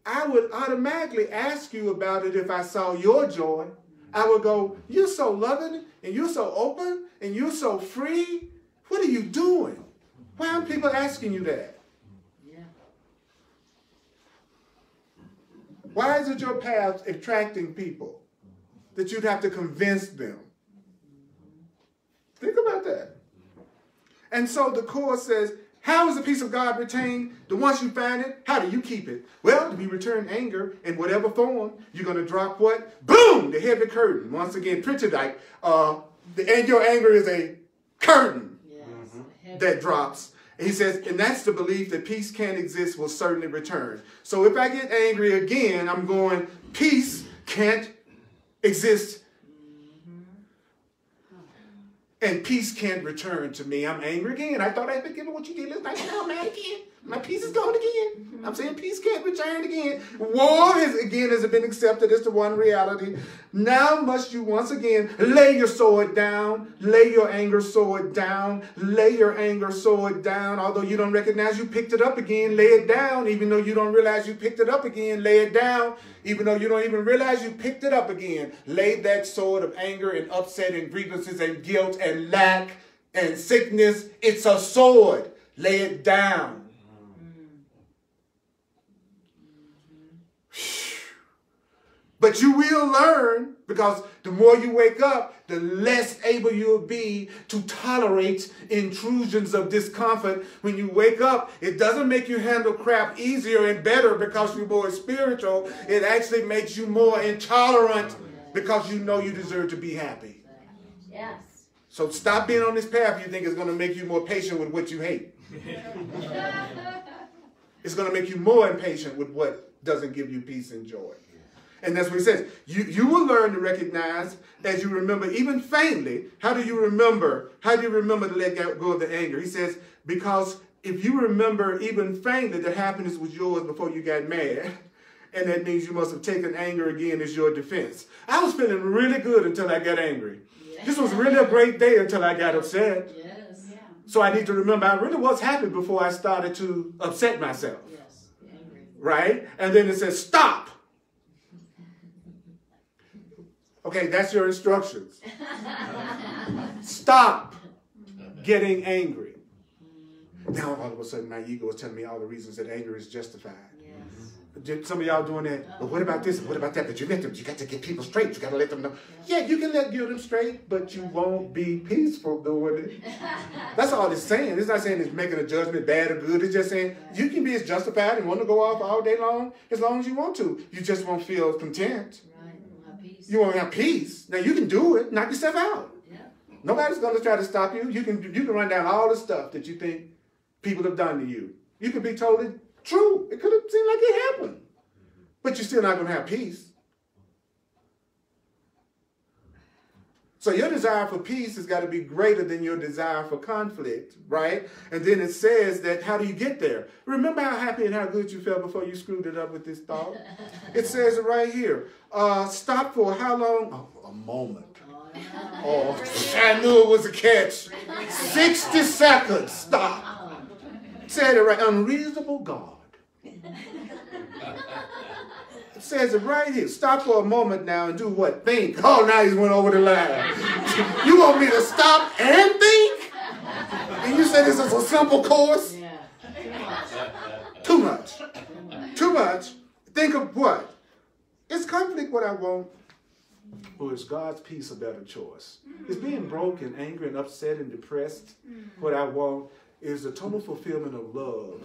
I would automatically ask you about it if I saw your joy. I would go, you're so loving, and you're so open, and you're so free. What are you doing? Why aren't people asking you that? Yeah. Why is it your path attracting people that you'd have to convince them? Think about that. And so the Course says, how is the peace of God retained? The once you find it, how do you keep it? Well, to be returned anger in whatever form, you're going to drop what? Boom! The heavy curtain. Once again, picture like, and your anger is a curtain, yes, that drops. And he says, and that's the belief that peace can't exist will certainly return. So if I get angry again, I'm going, peace can't exist. And peace can't return to me. I'm angry again. I thought I'd forgiven what you did last night. Now I'm mad again. My peace is gone again. I'm saying peace can't return again. War has been accepted as the one reality. Now must you once again lay your sword down. Lay your anger sword down. Lay your anger sword down. Although you don't recognize you picked it up again, lay it down. Even though you don't realize you picked it up again, lay it down. Even though you don't even realize you picked it up again, lay that sword of anger and upset and grievances and guilt and lack and sickness. It's a sword. Lay it down. But you will learn, because the more you wake up, the less able you'll be to tolerate intrusions of discomfort. When you wake up, it doesn't make you handle crap easier and better because you're more spiritual. It actually makes you more intolerant because you know you deserve to be happy. Yes. So stop being on this path you think is going to make you more patient with what you hate. It's going to make you more impatient with what doesn't give you peace and joy. And that's what he says. You will learn to recognize as you remember, even faintly. How do you remember? How do you remember to let go of the anger? He says, because if you remember even faintly that happiness was yours before you got mad, and that means you must have taken anger again as your defense. I was feeling really good until I got angry. Yeah. This was really a great day until I got upset. Yes. Yeah. So I need to remember I really was happy before I started to upset myself. Yes. Angry. Right? And then it says, stop. Okay, that's your instructions. Stop getting angry. Now all of a sudden my ego is telling me all the reasons that anger is justified. Yes. Some of y'all doing that. But what about this? What about that? But you got to get people straight. You got to let them know. Yeah, you can get them straight, but you won't be peaceful doing it. That's all it's saying. It's not saying it's making a judgment bad or good. It's just saying you can be as justified and want to go off all day long as you want to. You just won't feel content. You won't have peace. Now you can do it. Knock yourself out. Yeah. Nobody's going to try to stop you. You can run down all the stuff that you think people have done to you. You can be totally true. It could have seemed like it happened. But you're still not going to have peace. So your desire for peace has got to be greater than your desire for conflict, right? And then it says that how do you get there? Remember how happy and how good you felt before you screwed it up with this thought? It says it right here. Stop for how long? Oh, a moment. Oh, I knew it was a catch. 60 seconds. Stop. It said it right. Unreasonable God. It says it right here. Stop for a moment now and do what? Think. Oh, now he's went over the line. You want me to stop and think? And you say this is a simple course? Yeah. Too much. Too much. Think of what? Is conflict what I want? Or is God's peace a better choice? Is being broke and angry and upset and depressed what I want? Is the total fulfillment of love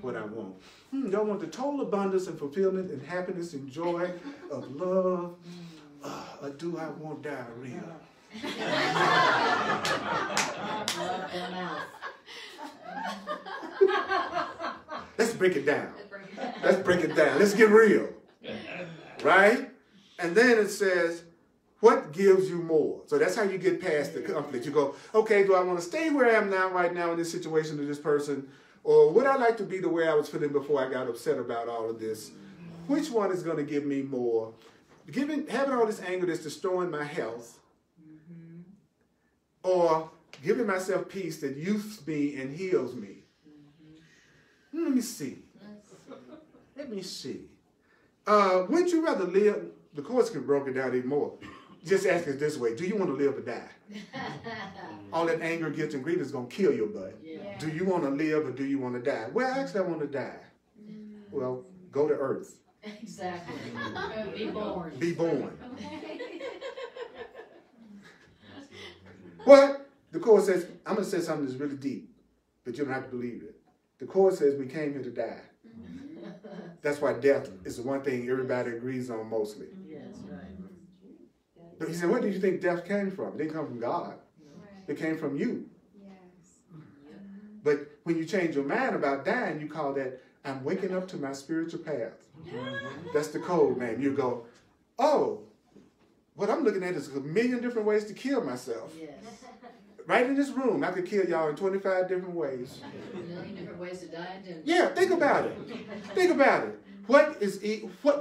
what I want? Do I want the total abundance and fulfillment and happiness and joy of love? Or do I want diarrhea? break it down. Let's break it down. Let's get real. Right? And then it says, what gives you more? So that's how you get past the conflict. You go, okay, do I want to stay where I am now, right now in this situation to this person? Or would I like to be the way I was feeling before I got upset about all of this? Which one is going to give me more? Having all this anger that's destroying my health, or giving myself peace that youths me and heals me? Let me see. Let me see. Wouldn't you rather live? The course can broke it down even more. Just ask it this way: do you want to live or die? All that anger, guilt, and grief is going to kill your butt. Yeah. Do you want to live or do you want to die? Well, actually, I want to die. Well, go to earth. Exactly. Be born. Be born. What? The Course says, I'm going to say something that's really deep, but you don't have to believe it. The Course says we came here to die. That's why death is the one thing everybody agrees on mostly. Yes, right. But he said, where do you think death came from? It didn't come from God. It came from you. But when you change your mind about dying, you call that, I'm waking up to my spiritual path. That's the code, man. You go, oh, what I'm looking at is a million different ways to kill myself. Yes. Right in this room, I could kill y'all in 25 different ways. A million different ways to die, didn't you? Yeah, think about it. Think about it.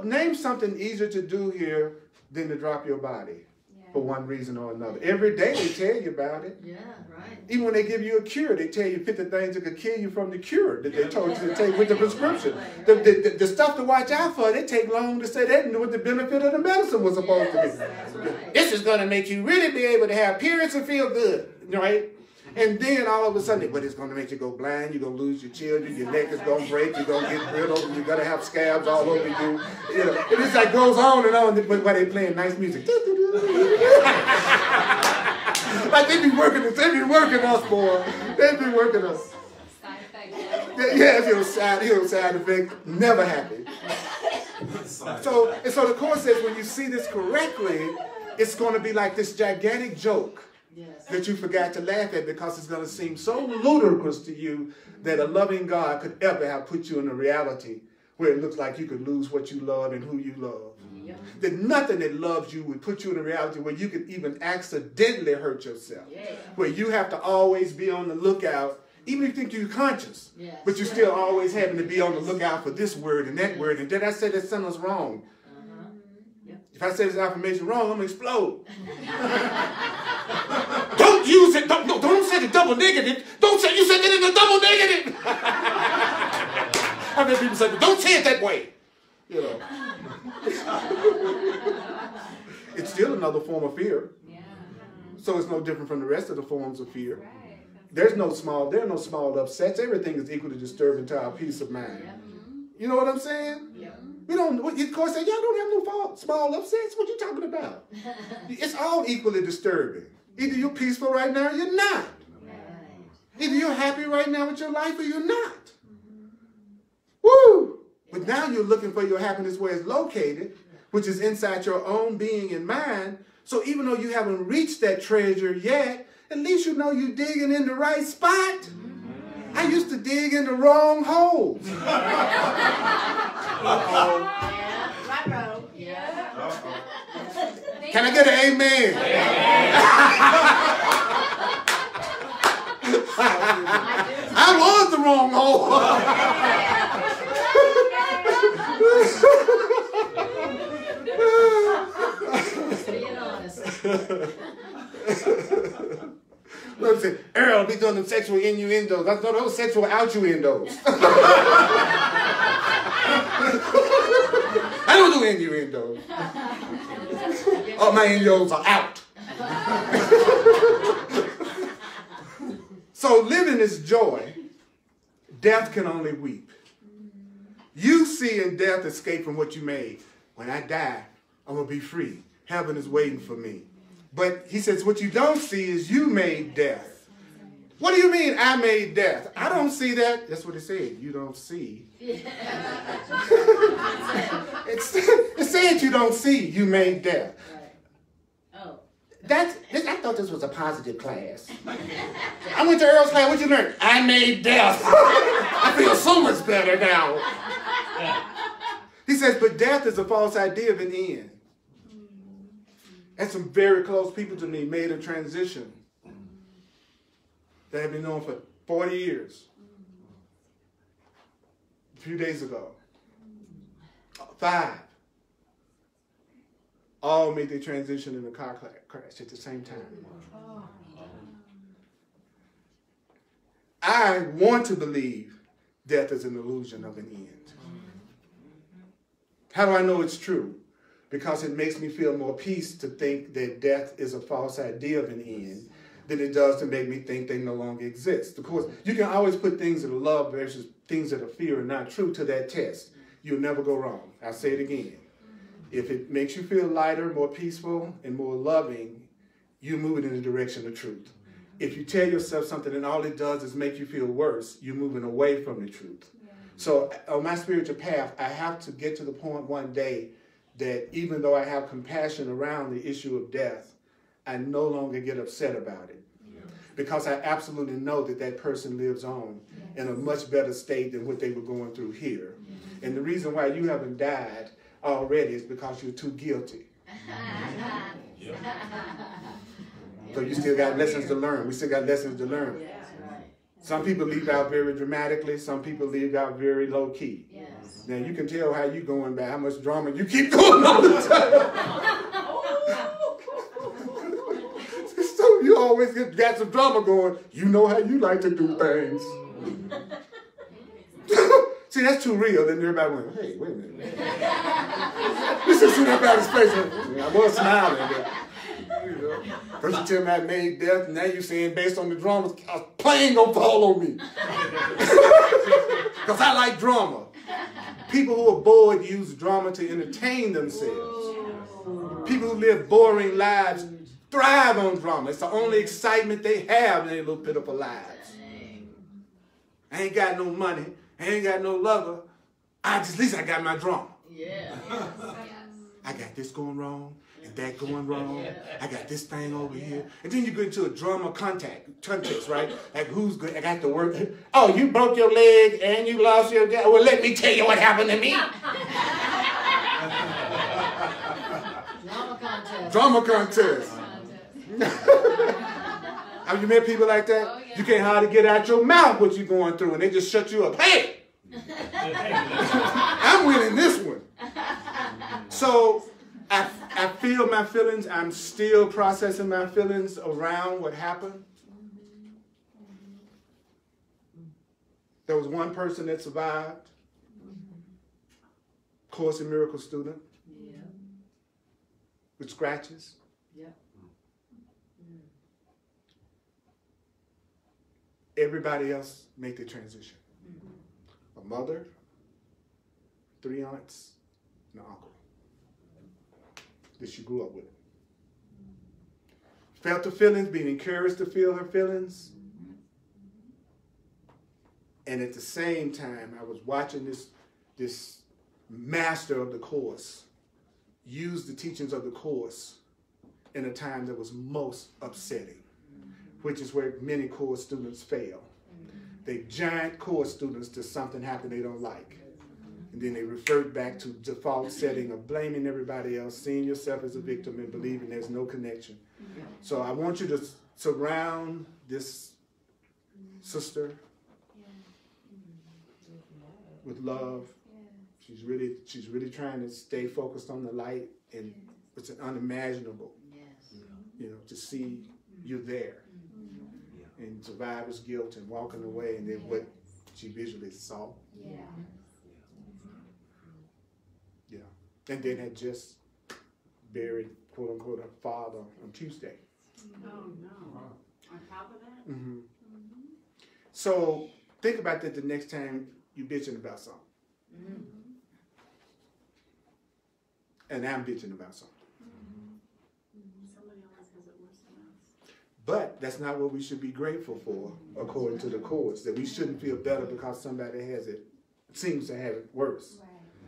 Name something easier to do here than to drop your body for one reason or another. Every day they tell you about it. Yeah, right. Even when they give you a cure, they tell you 50 things that could kill you from the cure that they told you to take with the prescription. The stuff to watch out for, they take long to say they knew what the benefit of the medicine was supposed to be. That's right. This is going to make you really be able to have periods and feel good, right? And then all of a sudden, but it's going to make you go blind, you're going to lose your children, your neck is going to break, you're going to get brittle, you're going to have scabs all over you. You know, and it's like goes on and on, but while they playing nice music. Like they be working us, boy. They be working us. Side effect. Yeah, it's side effect, never happy. So the Course says when you see this correctly, it's going to be like this gigantic joke. Yes. That you forgot to laugh at because it's going to seem so ludicrous to you that a loving God could ever have put you in a reality where it looks like you could lose what you love and who you love. Yep. That nothing that loves you would put you in a reality where you could even accidentally hurt yourself. Yeah. Where you have to always be on the lookout, even if you think you're conscious, yes. But you're still always having to be on the lookout for this word and that word. And did I say that sentence wrong? If I say this affirmation wrong, I'm going to explode. Don't use it. Don't say the double negative. Don't say you said it in a double negative. I've heard people say, don't say it that way. You know. It's still another form of fear. Yeah. So it's no different from the rest of the forms of fear. Right. There are no small upsets. Everything is equally disturbing to our peace of mind. Yeah. You know what I'm saying? Yeah. We don't, of course, y'all don't have no small upsets. What you talking about? It's all equally disturbing. Either you're peaceful right now or you're not. Right. Either you're happy right now with your life or you're not. Woo! But now you're looking for your happiness where it's located, which is inside your own being and mind. So even though you haven't reached that treasure yet, at least you know you're digging in the right spot. I used to dig in the wrong holes. Can I get an amen? I was the wrong hole. Being honest. Look, say, Earl, be doing them sexual innuendos. I thought those sexual outuendos. I don't do innuendos. All my innuendos are out. So living is joy. Death can only weep. You see in death escape from what you made. When I die, I'm going to be free. Heaven is waiting for me. But he says, what you don't see is you made death. What do you mean I made death? I don't see that. That's what it said. You don't see. It said you don't see. You made death. Right. Oh. I thought this was a positive class. I went to Earl's class. What you learn? I made death. I feel so much better now. He says, but death is a false idea of an end. And some very close people to me made a transition that had been known for 40 years. A few days ago. 5. All made their transition in a car crash at the same time. I want to believe death is an illusion of an end. How do I know it's true? Because it makes me feel more peace to think that death is a false idea of an end than it does to make me think they no longer exist. Of course, you can always put things that are love versus things that are fear and not true to that test. You'll never go wrong. I'll say it again. If it makes you feel lighter, more peaceful, and more loving, you're moving in the direction of truth. If you tell yourself something and all it does is make you feel worse, you're moving away from the truth. So on my spiritual path, I have to get to the point one day that even though I have compassion around the issue of death, I no longer get upset about it. Because I absolutely know that that person lives on in a much better state than what they were going through here. And the reason why you haven't died already is because you're too guilty. So you still got lessons to learn. We still got lessons to learn. Some people leave out very dramatically. Some people leave out very low key. Yes. Now you can tell how you going by how much drama you keep going all the time. So you always got some drama going. You know how you like to do things. See, that's too real. Then everybody went, hey, wait a minute. You should see everybody's face. I was smiling, but you know. First you tell me I made death, now you saying based on the drama, a plane gonna fall on me. Because I like drama. People who are bored use drama to entertain themselves. People who live boring lives thrive on drama. It's the only excitement they have in their little pitiful lives. I ain't got no money. I ain't got no lover. At least I got my drama. Yeah. I got this going wrong and that going wrong. I got this thing over here. And then you get into a drama context, right? Like who's good? I got to work. Oh, you broke your leg and you lost your dad. Well, let me tell you what happened to me. Drama contest. Drama contest. Have you met people like that? Oh, yeah. You can't hardly get out your mouth what you're going through, and they just shut you up. Hey! I'm winning this one. So I feel my feelings. I'm still processing my feelings around what happened. There was one person that survived. Course in Miracle student. Yeah. With scratches. Yeah. Everybody else made the transition. A mother, 3 aunts, and an uncle that she grew up with. Felt the feelings, being encouraged to feel her feelings. And at the same time, I was watching this master of the course use the teachings of the course in a time that was most upsetting, which is where many course students fail. They giant course students to something happen they don't like. And then they revert back to default setting of blaming everybody else, seeing yourself as a victim and believing there's no connection. So I want you to surround this sister with love. She's really trying to stay focused on the light, and it's unimaginable, you know, to see you there. And survivor's guilt and walking away, and then what she visually saw. And then had just buried, quote unquote, her father on Tuesday. Oh no. On top of that? Mm-hmm. So think about that the next time you're bitching about something. And I'm bitching about something. Somebody always has it worse than us. But that's not what we should be grateful for, according to the course. That we shouldn't feel better because somebody seems to have it worse.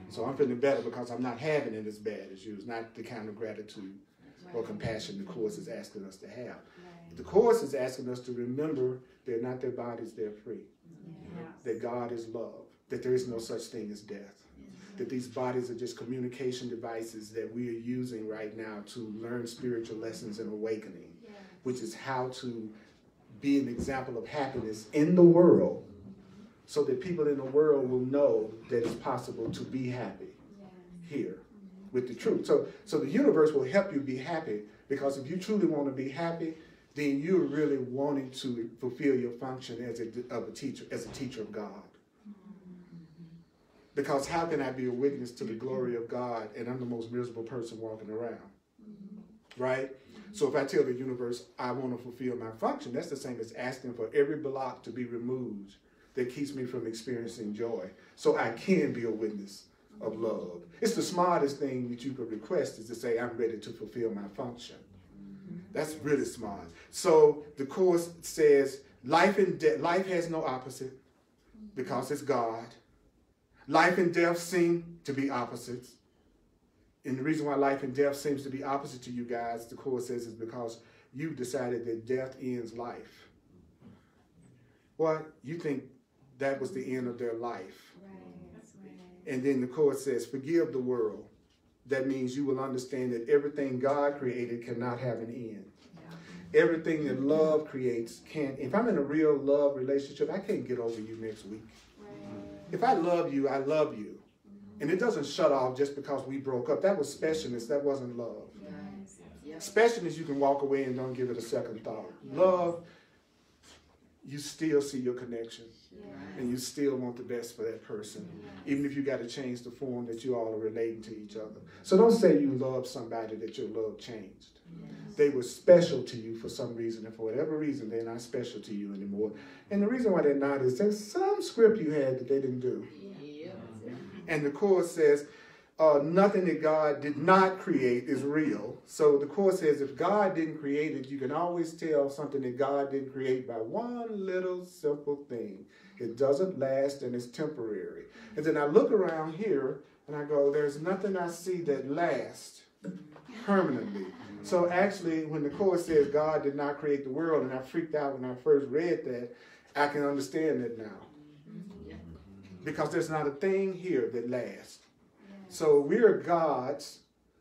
So I'm feeling better because I'm not having it as bad as you. It's not the kind of gratitude or compassion the Course is asking us to have. The Course is asking us to remember they're not their bodies, they're free. That God is love, that there is no such thing as death. That these bodies are just communication devices that we are using right now to learn spiritual lessons and awakening, which is how to be an example of happiness in the world so that people in the world will know that it's possible to be happy here with the truth. So the universe will help you be happy, because if you truly want to be happy, then you're really wanting to fulfill your function as a teacher of God. Because how can I be a witness to the glory of God and I'm the most miserable person walking around? Right? So if I tell the universe I want to fulfill my function, that's the same as asking for every block to be removed that keeps me from experiencing joy, so I can be a witness of love. It's the smartest thing that you could request, is to say, I'm ready to fulfill my function. That's really smart. So the Course says life has no opposite because it's God. Life and death seem to be opposites. And the reason why life and death seems to be opposite to you guys, the Course says, is because you've decided that death ends life. What? You think that was the end of their life. And then the Course says, forgive the world. That means you will understand that everything God created cannot have an end. Everything that love creates can't. If I'm in a real love relationship, I can't get over you next week. If I love you, I love you. And it doesn't shut off just because we broke up. That was specialness. That wasn't love. Specialness, you can walk away and don't give it a second thought. Love, you still see your connection. And you still want the best for that person, even if you got to change the form that you all are relating to each other. So don't say you love somebody that your love changed. They were special to you for some reason, and for whatever reason, they're not special to you anymore. And the reason why they're not is there's some script you had that they didn't do. And the Course says, nothing that God did not create is real. So the Course says if God didn't create it, you can always tell something that God didn't create by one little simple thing. It doesn't last and it's temporary. And then I look around here and I go, there's nothing I see that lasts permanently. So actually, when the Course says God did not create the world, and I freaked out when I first read that, I can understand it now. Because there's not a thing here that lasts. So we're gods,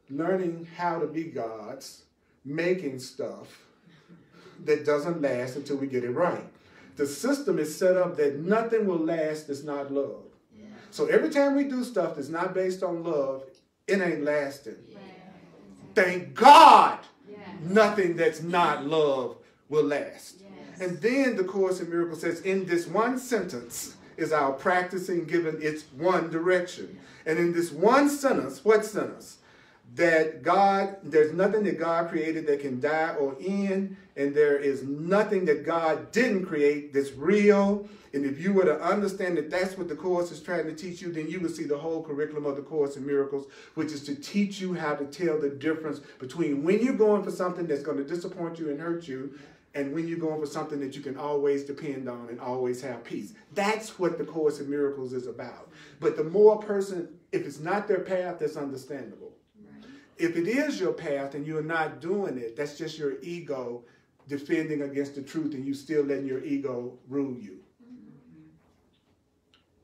learning how to be gods, making stuff that doesn't last until we get it right. The system is set up that nothing will last that's not love. So every time we do stuff that's not based on love, it ain't lasting. Thank God nothing that's not love will last. And then the Course in Miracles says, in this one sentence is our practicing given its one direction. And in this one sentence, what sentence? That God, there's nothing that God created that can die or end, and there is nothing that God didn't create that's real. And if you were to understand that that's what the Course is trying to teach you, then you would see the whole curriculum of the Course in Miracles, which is to teach you how to tell the difference between when you're going for something that's going to disappoint you and hurt you, and when you're going for something that you can always depend on and always have peace. That's what the Course in Miracles is about. But the more a person, if it's not their path, that's understandable. If it is your path and you're not doing it, that's just your ego defending against the truth, and you still letting your ego rule you.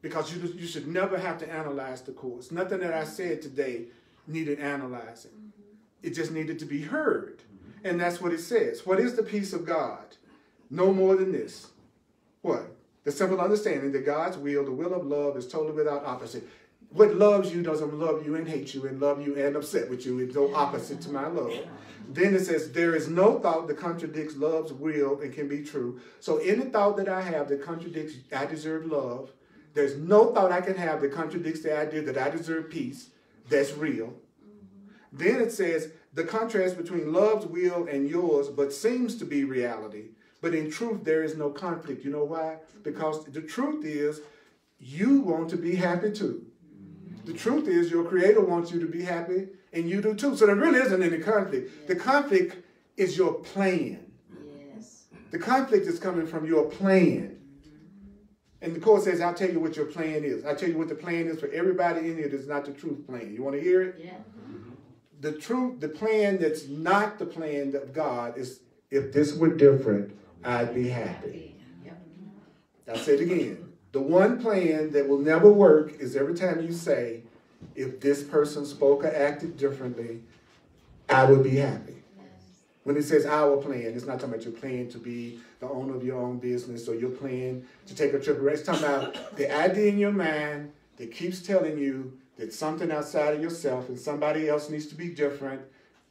Because you should never have to analyze the Course. Nothing that I said today needed analyzing. It just needed to be heard. And that's what it says. What is the peace of God? No more than this. What? The simple understanding that God's will, the will of love, is totally without opposite. What loves you doesn't love you and hate you and love you and upset with you. It's no opposite to my love. Then it says, there is no thought that contradicts love's will and can be true. So any thought that I have that contradicts I deserve love, there's no thought I can have that contradicts the idea that I deserve peace. That's real. Then it says, the contrast between love's will and yours but seems to be reality. But in truth, there is no conflict. You know why? Because the truth is, you want to be happy too. The truth is, your Creator wants you to be happy, and you do too. So there really isn't any conflict. The conflict is your plan. The conflict is coming from your plan. And the Course says, I'll tell you what your plan is. I'll tell you what the plan is for everybody in here that's not the truth plan. You want to hear it? the plan that's not the plan of God is, if this were different, I'd be happy. Yep. I'll say it again. The one plan that will never work is every time you say, if this person spoke or acted differently, I would be happy. When it says our plan, it's not talking about your plan to be the owner of your own business or your plan to take a trip. It's talking about the idea in your mind that keeps telling you that something outside of yourself and somebody else needs to be different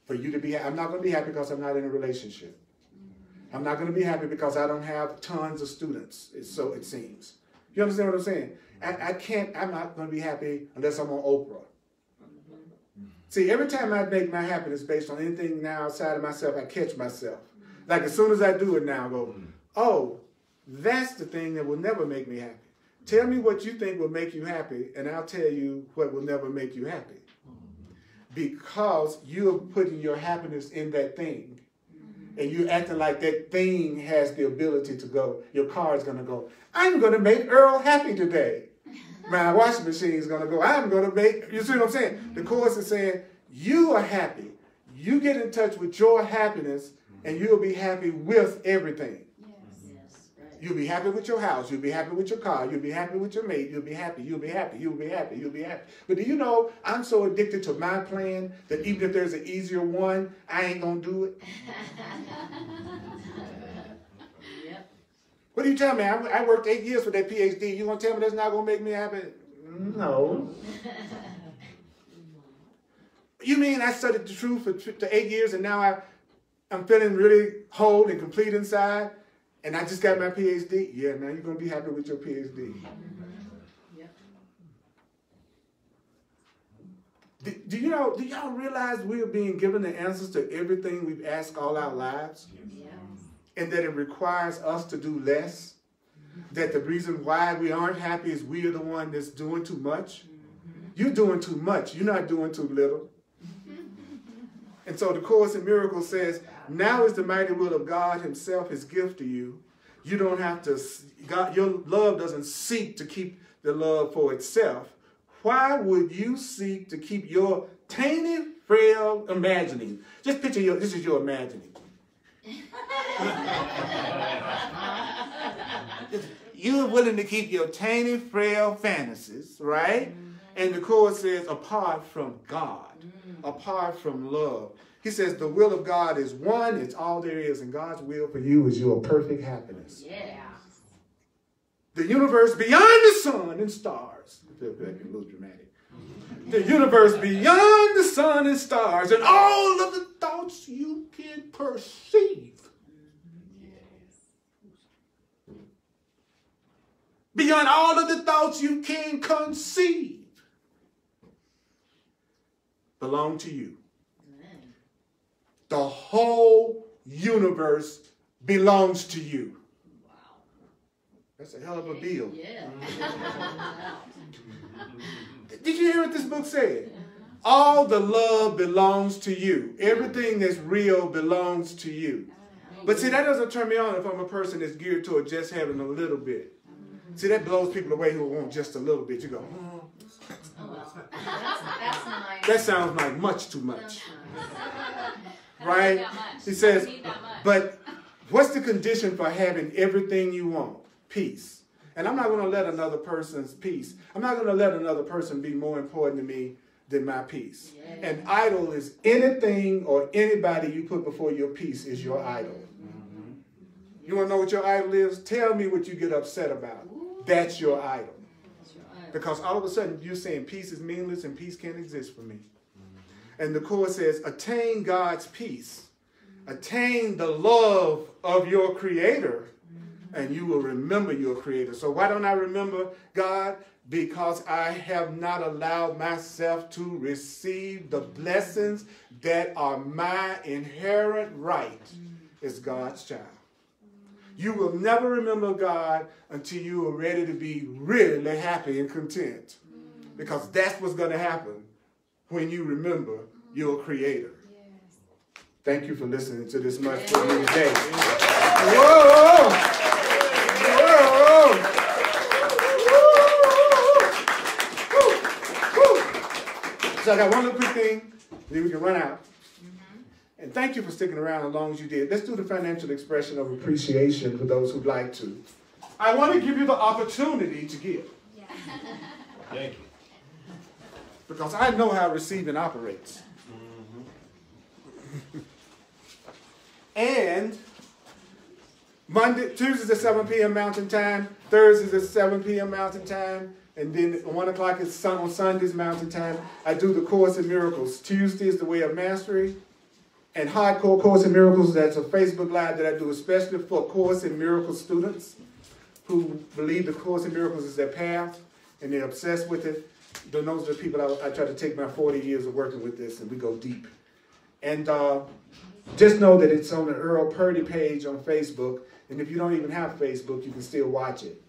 for you to be happy. I'm not going to be happy because I'm not in a relationship. I'm not going to be happy because I don't have tons of students, so it seems. You understand what I'm saying? I'm not going to be happy unless I'm on Oprah. See, every time I make my happiness based on anything now outside of myself, I catch myself. Like as soon as I do it now, I go, oh, that's the thing that will never make me happy. Tell me what you think will make you happy, and I'll tell you what will never make you happy. Because you're putting your happiness in that thing. And you're acting like that thing has the ability to go. Your car is going to go, I'm going to make Earl happy today. My washing machine is going to go, I'm going to make, you see what I'm saying? The chorus is saying, you are happy. You get in touch with your happiness, and you'll be happy with everything. You'll be happy with your house. You'll be happy with your car. You'll be happy with your mate. You'll be happy. You'll be happy. You'll be happy. You'll be happy. But do you know, I'm so addicted to my plan that even if there's an easier one, I ain't going to do it. Yep. What are you telling me? I worked 8 years for that PhD. You going to tell me that's not going to make me happy? No. You mean I studied the truth for 8 years and now I'm feeling really whole and complete inside? And I just got my PhD. Yeah, now you're going to be happy with your PhD. Yep. Do y'all realize we are being given the answers to everything we've asked all our lives? Yeah. And that it requires us to do less? That the reason why we aren't happy is we are the one that's doing too much? You're doing too much. You're not doing too little. And so the Course in Miracles says, now is the mighty will of God himself, his gift to you. You don't have to, your love doesn't seek to keep the love for itself. Why would you seek to keep your tiny, frail imagining? Just picture this is your imagining. You're willing to keep your tiny, frail fantasies, right? And the Course says, apart from God, apart from love. He says the will of God is one, it's all there is, and God's will for you is your perfect happiness. Yeah. The universe beyond the sun and stars. I feel like a little dramatic. The universe beyond the sun and stars, and all of the thoughts you can perceive. Beyond all of the thoughts you can conceive belong to you. Amen. The whole universe belongs to you. Wow. That's a hell of a deal. Yeah. Did you hear what this book said? All the love belongs to you. Everything that's real belongs to you. But see, that doesn't turn me on if I'm a person that's geared toward just having a little bit. See, that blows people away who want just a little bit. You go, oh. Oh, well. That's nice. That sounds like much too much. That's Right? He says, but what's the condition for having everything you want? Peace. And I'm not going to let another person's peace. I'm not going to let another person be more important to me than my peace. Yeah. An idol is anything or anybody you put before your peace is your idol. You want to know what your idol is? Tell me what you get upset about. That's your idol. Because all of a sudden you're saying peace is meaningless and peace can't exist for me. And the Course says, attain God's peace. Attain the love of your Creator, and you will remember your Creator. So why don't I remember God? Because I have not allowed myself to receive the blessings that are my inherent right as God's child. You will never remember God until you are ready to be really happy and content. Because that's what's going to happen when you remember your Creator. Thank you for listening to this much for me today. Whoa! Whoa! So I got one little quick thing. Then we can run out. And thank you for sticking around as long as you did. Let's do the financial expression of appreciation for those who'd like to. I want to give you the opportunity to give. Yeah. Thank you. Because I know how receiving operates. And Tuesdays at 7 p.m. Mountain Time, Thursdays at 7 p.m. Mountain Time, and then 1 o'clock is on Sundays Mountain Time. I do the Course in Miracles. Tuesday is the Way of Mastery. And Hardcore Course in Miracles, that's a Facebook Live that I do especially for Course in Miracles students who believe the Course in Miracles is their path and they're obsessed with it. Those are the people I try to take my 40 years of working with this, and we go deep. And just know that it's on the Earl Purdy page on Facebook. And if you don't even have Facebook, you can still watch it.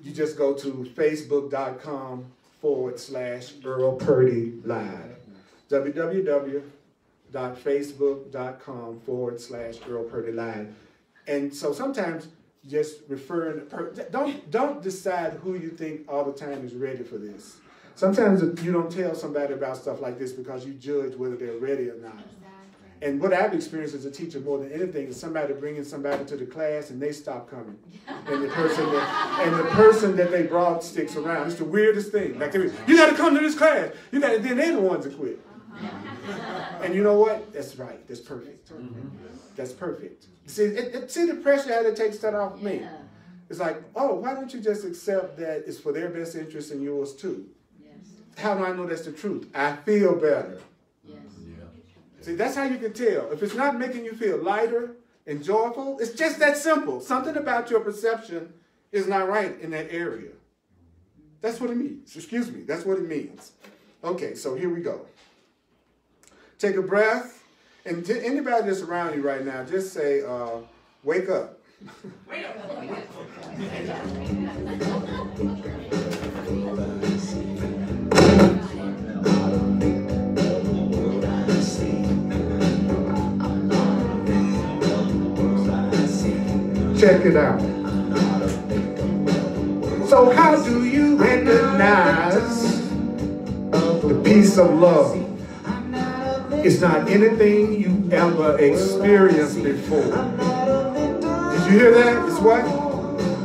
You just go to facebook.com/Earl Purdy Live. www.facebook.com/Earl Purdy Live. And so sometimes just referring, don't decide who you think all the time is ready for this. Sometimes you don't tell somebody about stuff like this because you judge whether they're ready or not. And what I've experienced as a teacher more than anything is somebody bringing somebody to the class and they stop coming. And the person that they brought sticks around. It's the weirdest thing. Like, you got to come to this class. Then they're the ones that quit. And you know what? That's right. That's perfect. That's perfect. See the pressure how it takes that off of me. It's like, oh, why don't you just accept that it's for their best interest and yours too? Yes. How do I know that's the truth? I feel better. Yes. Yeah. See, that's how you can tell. If it's not making you feel lighter and joyful, it's just that simple. Something about your perception is not right in that area. That's what it means. Excuse me. That's what it means. Okay, so here we go. Take a breath. And to anybody that's around you right now, just say, wake up. Wake up. Check it out. So how do you recognize the peace of love? It's not anything you've ever experienced before. Did you hear that? It's what?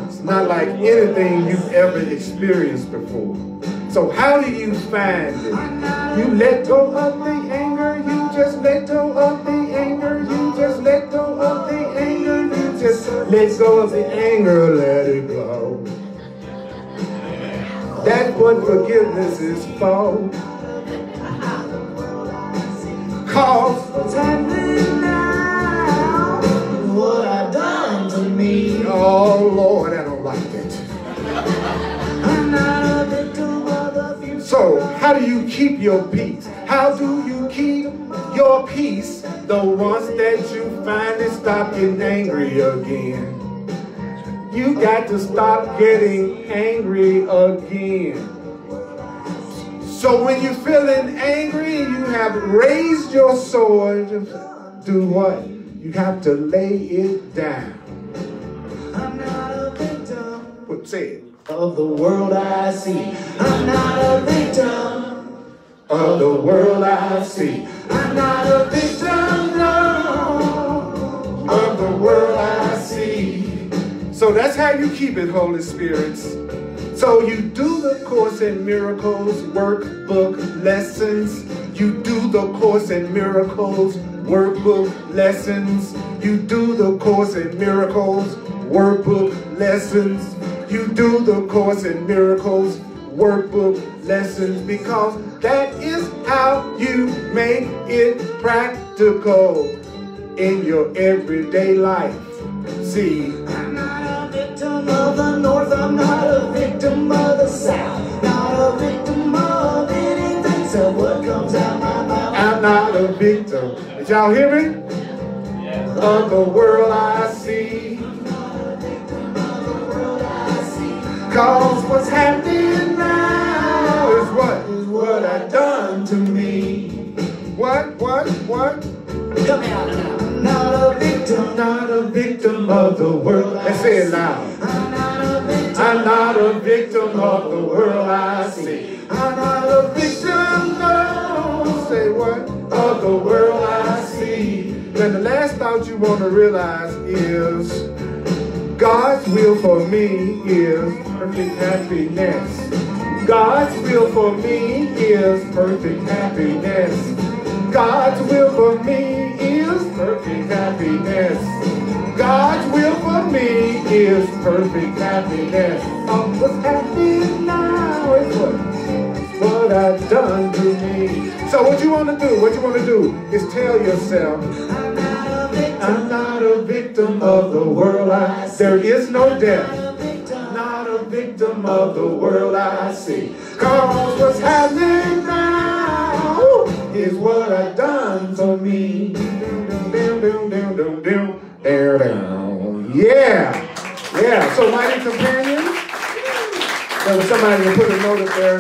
It's not like anything you've ever experienced before. So how do you find it? You let go of the anger. You just let go of the anger. You just let go of the anger. You just let go of the anger. Let it go. That's what forgiveness is for. Cause what's happening now, what I've done to me. Oh Lord, I don't like it. I'm not a victim of abuse. So, how do you keep your peace? How do you keep your peace? The ones that you finally stop getting angry again. You got to stop getting angry again. So when you're feeling angry, you have raised your sword. Do what? You have to lay it down. I'm not a victim. What say it? Of the world I see. I'm not a victim of the world I see. I'm not a victim, no, of the world I see. So that's how you keep it, Holy Spirits. So you do the Course in Miracles workbook lessons. You do the Course in Miracles workbook lessons. You do the Course in Miracles workbook lessons. You do the Course in Miracles workbook lessons because that is how you make it practical in your everyday life. See, I'm not a victim of the North, I'm not a victim of the South, not a victim of anything, so what comes out my mouth. I'm not a victim, did y'all hear me? Yeah. Of the world I see. I'm not a victim of the world I see. Cause what's happening now is what I've done to me. What? Come out now. Not a victim of the world. Let's say it loud. I'm not a victim of the world I see. I'm not a victim, no. Say what? realize is God's will for me is perfect happiness. God's will for me is perfect happiness. God's will for me is perfect happiness. God's will for me is perfect happiness. What's happening now is what I've done to me. So what you want to do is tell yourself, I'm not a victim of the world I see. There is no death. Not a victim of the world I see. Cause what's happening now is what I've done for me. Yeah. Yeah. So mighty companions, there was somebody who put a note up there.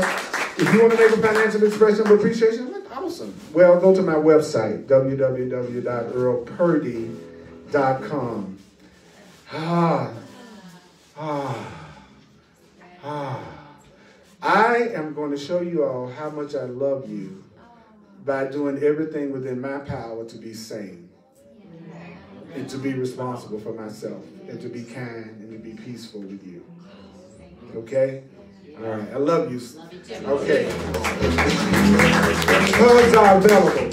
If you want to make a financial expression of appreciation, awesome. Well, go to my website, www.earlpurdy.com. I am going to show you all how much I love you by doing everything within my power to be sane and to be responsible for myself and to be kind and to be peaceful with you. Okay? All right. I love you. Okay. Hugs are available.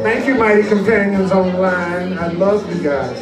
Thank you, mighty companions online. I love you guys.